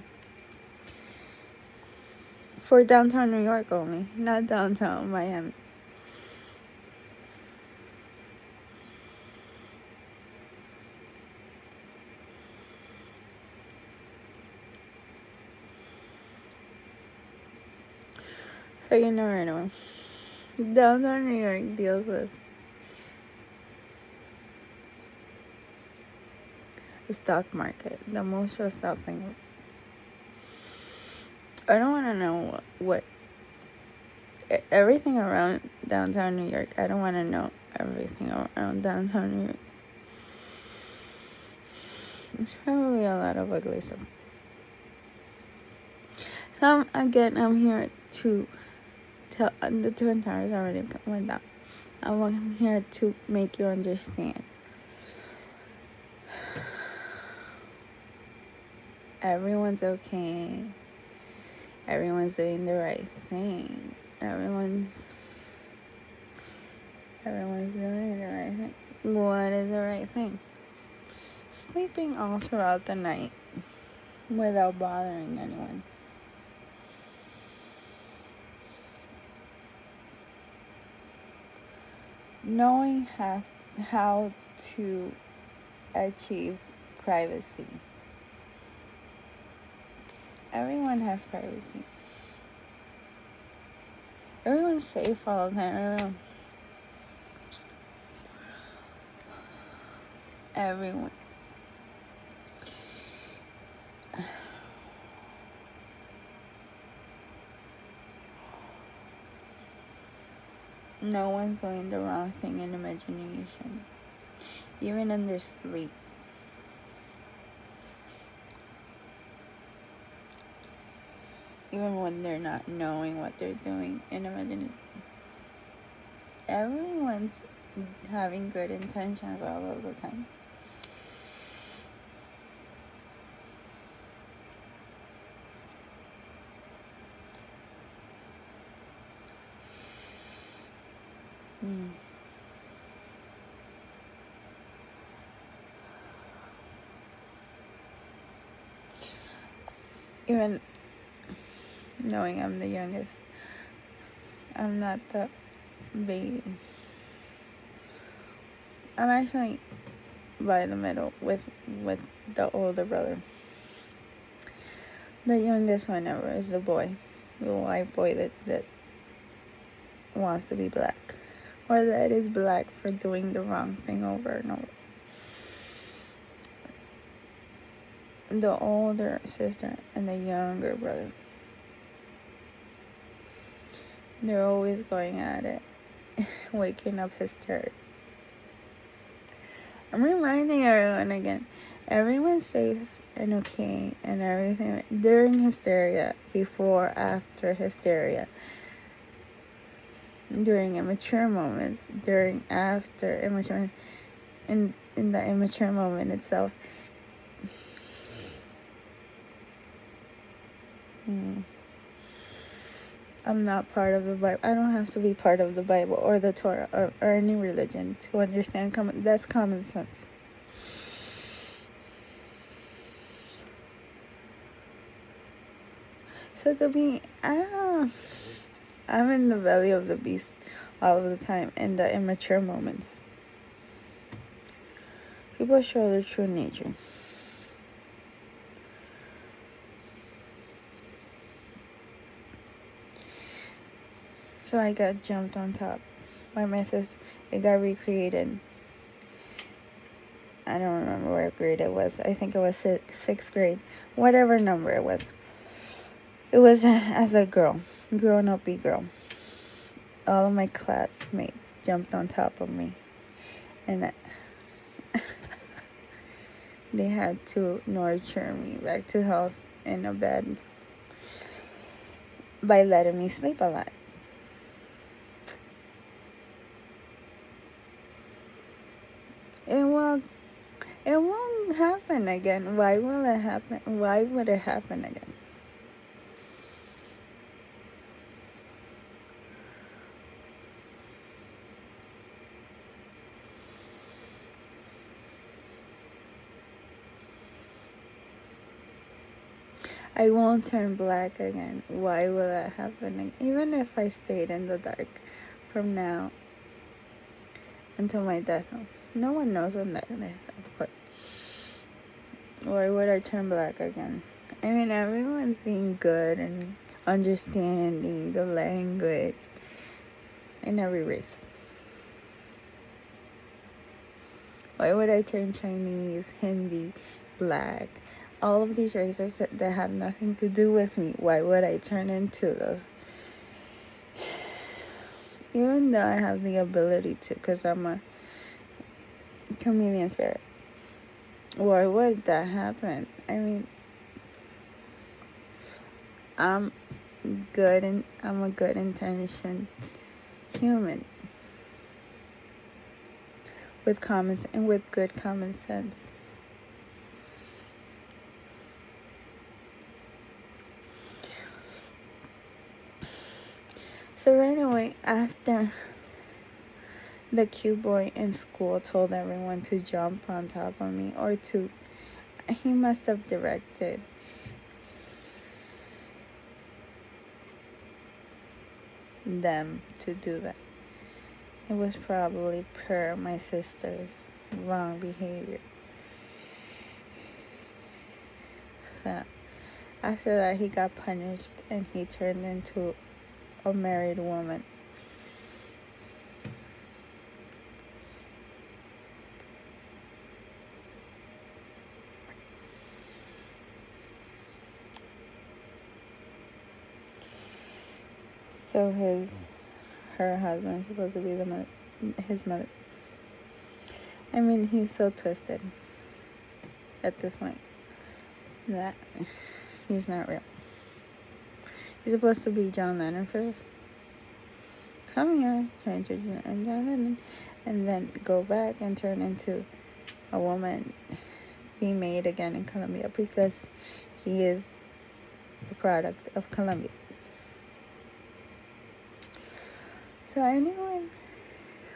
For downtown New York only, not downtown Miami. So you know right away. Downtown New York deals with the stock market, the most stressed out thing. I don't want to know what everything around downtown New York. I don't want to know everything around downtown New York. It's probably a lot of ugly stuff. Again, I'm here to tell the Twin Towers already went down. I'm here to make you understand. Everyone's okay. Everyone's doing the right thing. Everyone's doing the right thing. What is the right thing? Sleeping all throughout the night without bothering anyone. Knowing how to achieve privacy. Everyone has privacy. Everyone's safe all the time. Everyone. No one's doing the wrong thing in imagination. Even in their sleep. Even when they're not knowing what they're doing in imagination. Everyone's having good intentions all of the time. Even knowing I'm the youngest, I'm not the baby. I'm actually by the middle with the older brother. The youngest one ever is the boy, the white boy that wants to be black, or that is black for doing the wrong thing over and over. The older sister and the younger brother, they're always going at it, waking up hysteric. I'm reminding everyone again, everyone's safe and okay and everything during hysteria, before, after hysteria, during immature moments, during, after immature, in the immature moment itself. I'm not part of the Bible. I don't have to be part of the Bible or the Torah or any religion to understand. That's common sense. So to be, I'm in the belly of the beast all of the time in the immature moments. People show their true nature. So I got jumped on top by my sister. It got recreated. I don't remember what grade it was. I think it was sixth grade. Whatever number it was. It was as a girl. Grown up girl. All of my classmates jumped on top of me. And they had to nurture me back to health in a bed by letting me sleep a lot. It won't happen again. Why will it happen? Why would it happen again? I won't turn black again. Why will that happen? Even if I stayed in the dark from now until my death. No one knows when that is, of course. Why would I turn black again? I mean, everyone's being good and understanding the language in every race. Why would I turn Chinese, Hindi, black? All of these races that have nothing to do with me. Why would I turn into those? Even though I have the ability to, because I'm a chameleon spirit. Why would that happen? I mean, I'm I'm a good intention human with good common sense. So right away after the cute boy in school told everyone to jump on top of me, he must have directed them to do that. It was probably per my sister's wrong behavior. So after that, he got punished and he turned into a married woman. So her husband supposed to be his mother. I mean, he's so twisted at this point that he's not real. He's supposed to be John Lennon first. Come here, change it and John Lennon, and then go back and turn into a woman, be made again in Colombia because he is a product of Colombia. So anyone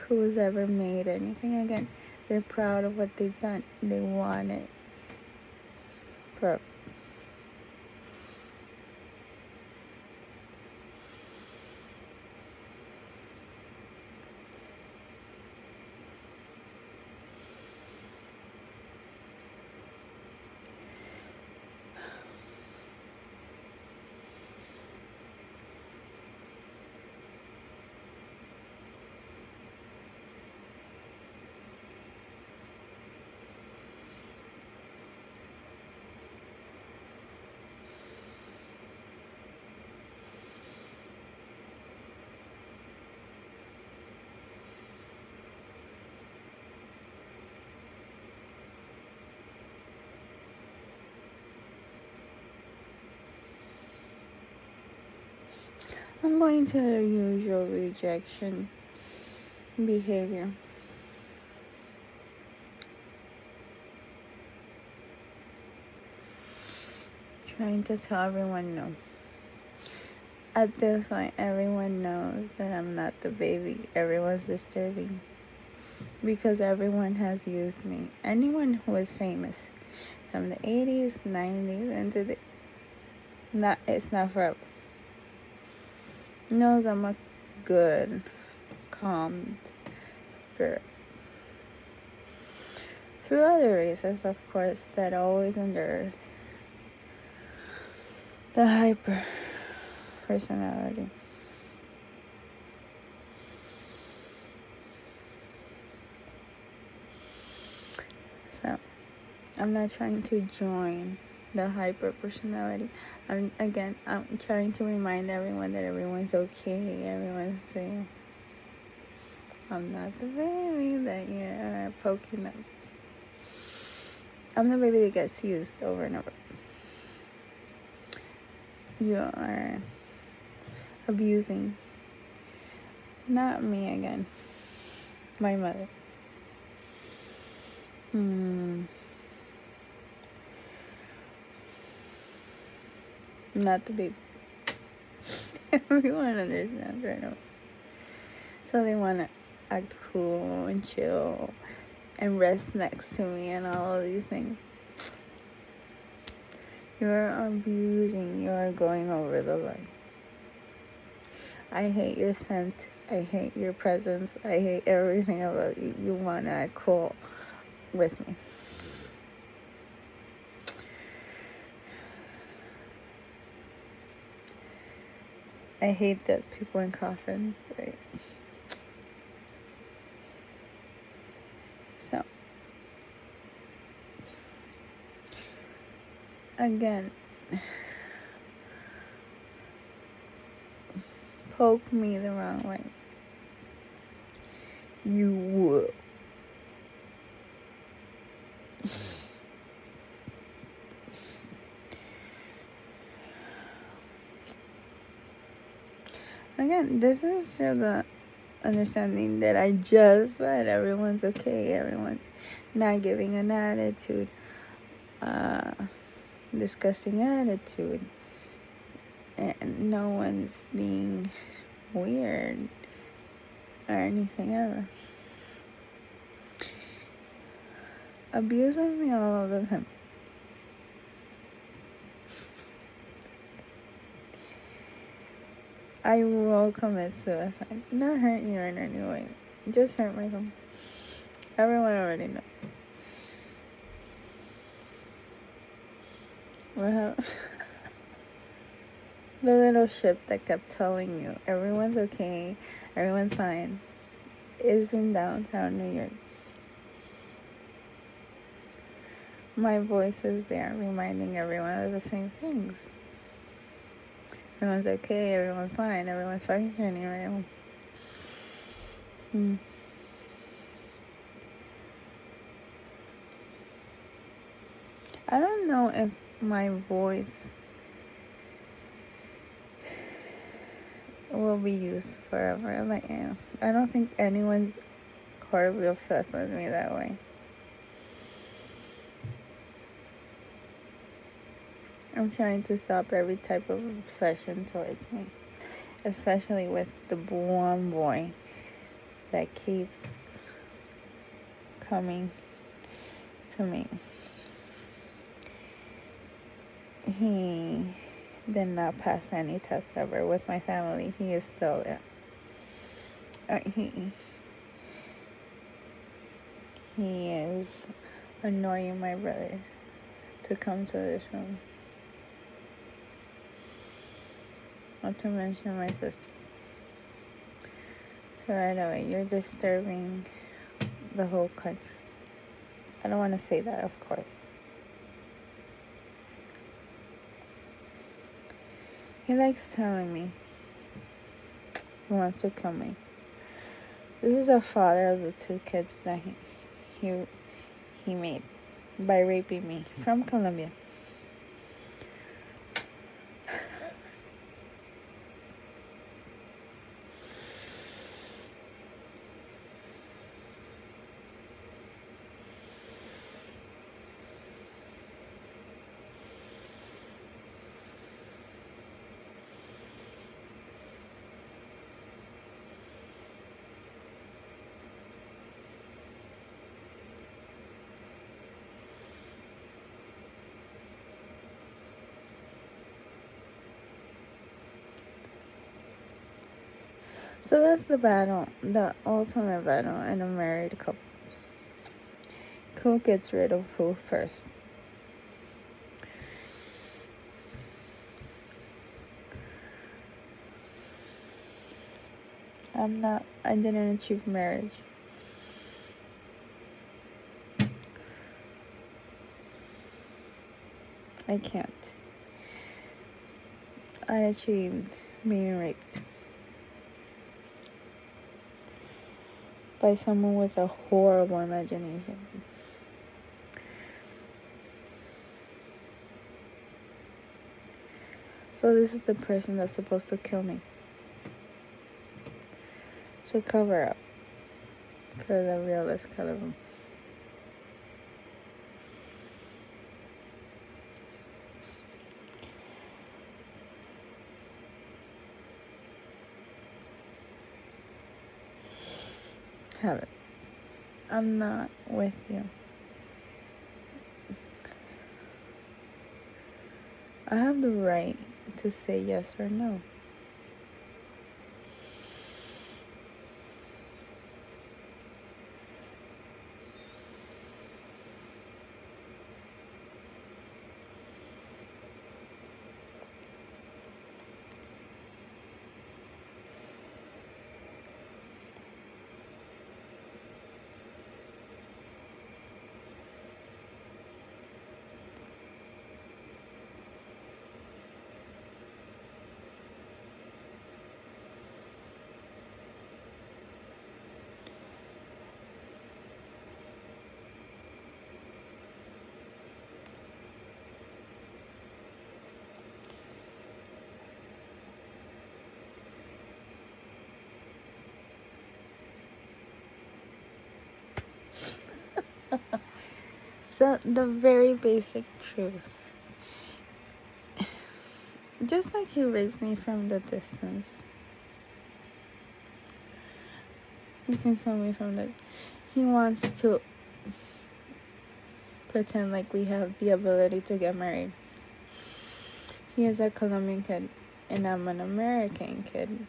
who's ever made anything again, they're proud of what they've done. They want it for I'm going to the usual rejection behavior. Trying to tell everyone no. At this point, everyone knows that I'm not the baby everyone's disturbing. Because everyone has used me. Anyone who is famous from the 80s, 90s, into it's not forever. Knows I'm a good, calm spirit. Through other races, of course, that always endures the hyper personality. So, I'm not trying to join the hyper personality. I'm trying to remind everyone that everyone's okay. Everyone's safe. I'm not the baby that you're poking at. I'm the baby that gets used over and over. You are abusing, not me again, my mother. Not the baby. Everyone understands right now. So they want to act cool and chill and rest next to me and all of these things. You're abusing. You're going over the line. I hate your scent. I hate your presence. I hate everything about you. You want to act cool with me. I hate that people in coffins, right? So, again, poke me the wrong way. You will. Again, this is for the understanding that I just said. Everyone's okay. Everyone's not giving an attitude, disgusting attitude, and no one's being weird or anything ever. Abusing me all over him. I will commit suicide. Not hurt you in any way. Just hurt myself. Everyone already knows. Well, the little ship that kept telling you everyone's okay, everyone's fine, is in downtown New York. My voice is there reminding everyone of the same things. Everyone's okay, everyone's fine, everyone's functioning right now. I don't know if my voice will be used forever. Like, I don't think anyone's horribly obsessed with me that way. I'm trying to stop every type of obsession towards me, especially with the one boy that keeps coming to me. He did not pass any test ever with my family. He is still there. He is annoying my brothers to come to this room. Not to mention my sister. So right away, you're disturbing the whole country. I don't want to say that, of course. He likes telling me he wants to kill me. This is the father of the 2 kids that he made by raping me from Colombia. So that's the battle, the ultimate battle in a married couple. Who gets rid of who first? I didn't achieve marriage. I can't. I achieved being raped by someone with a horrible imagination. So this is the person that's supposed to kill me. To cover up for the realist kill of him. Have it. I'm not with you. I have the right to say yes or no. So the very basic truth. Just like he raised me from the distance. You can tell me from the... He wants to pretend like we have the ability to get married. He is a Colombian kid, and I'm an American kid.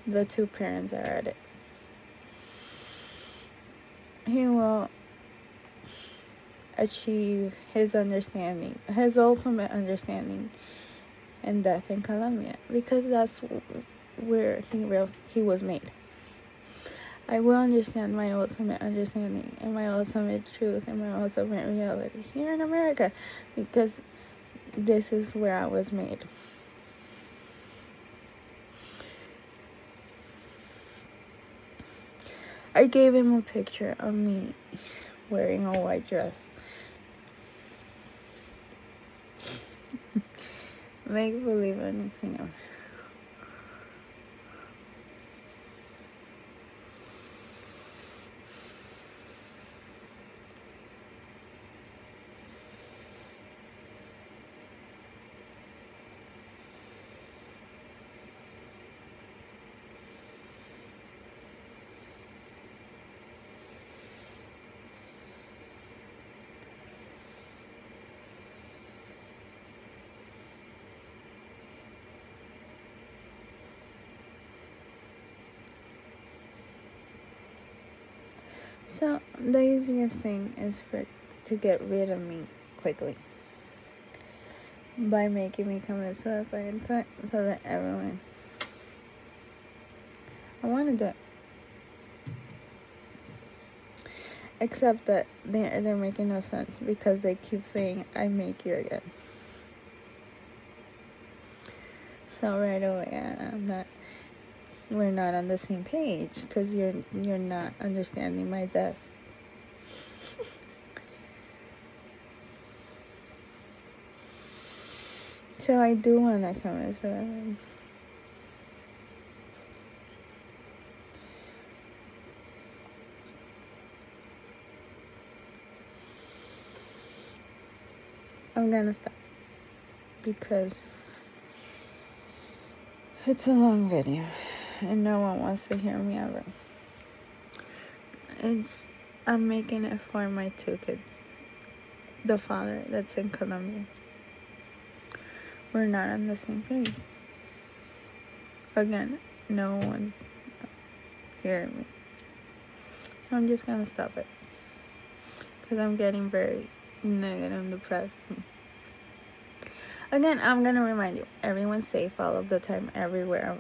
The two parents are at it. He will achieve his understanding, his ultimate understanding in death in Colombia, because that's where he was made. I will understand my ultimate understanding and my ultimate truth and my ultimate reality here in America, because this is where I was made. I gave him a picture of me wearing a white dress. Make believe anything else. So the easiest thing is to get rid of me quickly by making me commit suicide, so that everyone... I wanted to, except that they're making no sense, because they keep saying I make you again. So right away, we're not on the same page, because you're not understanding my death. So I do want to commit suicide. I'm gonna stop, because it's a long video and no one wants to hear me ever. I'm making it for my two kids. The father that's in Colombia. We're not on the same page. Again, no one's hearing me. So I'm just gonna stop it, because I'm getting very negative and depressed. Again, I'm gonna remind you, everyone's safe all of the time, everywhere.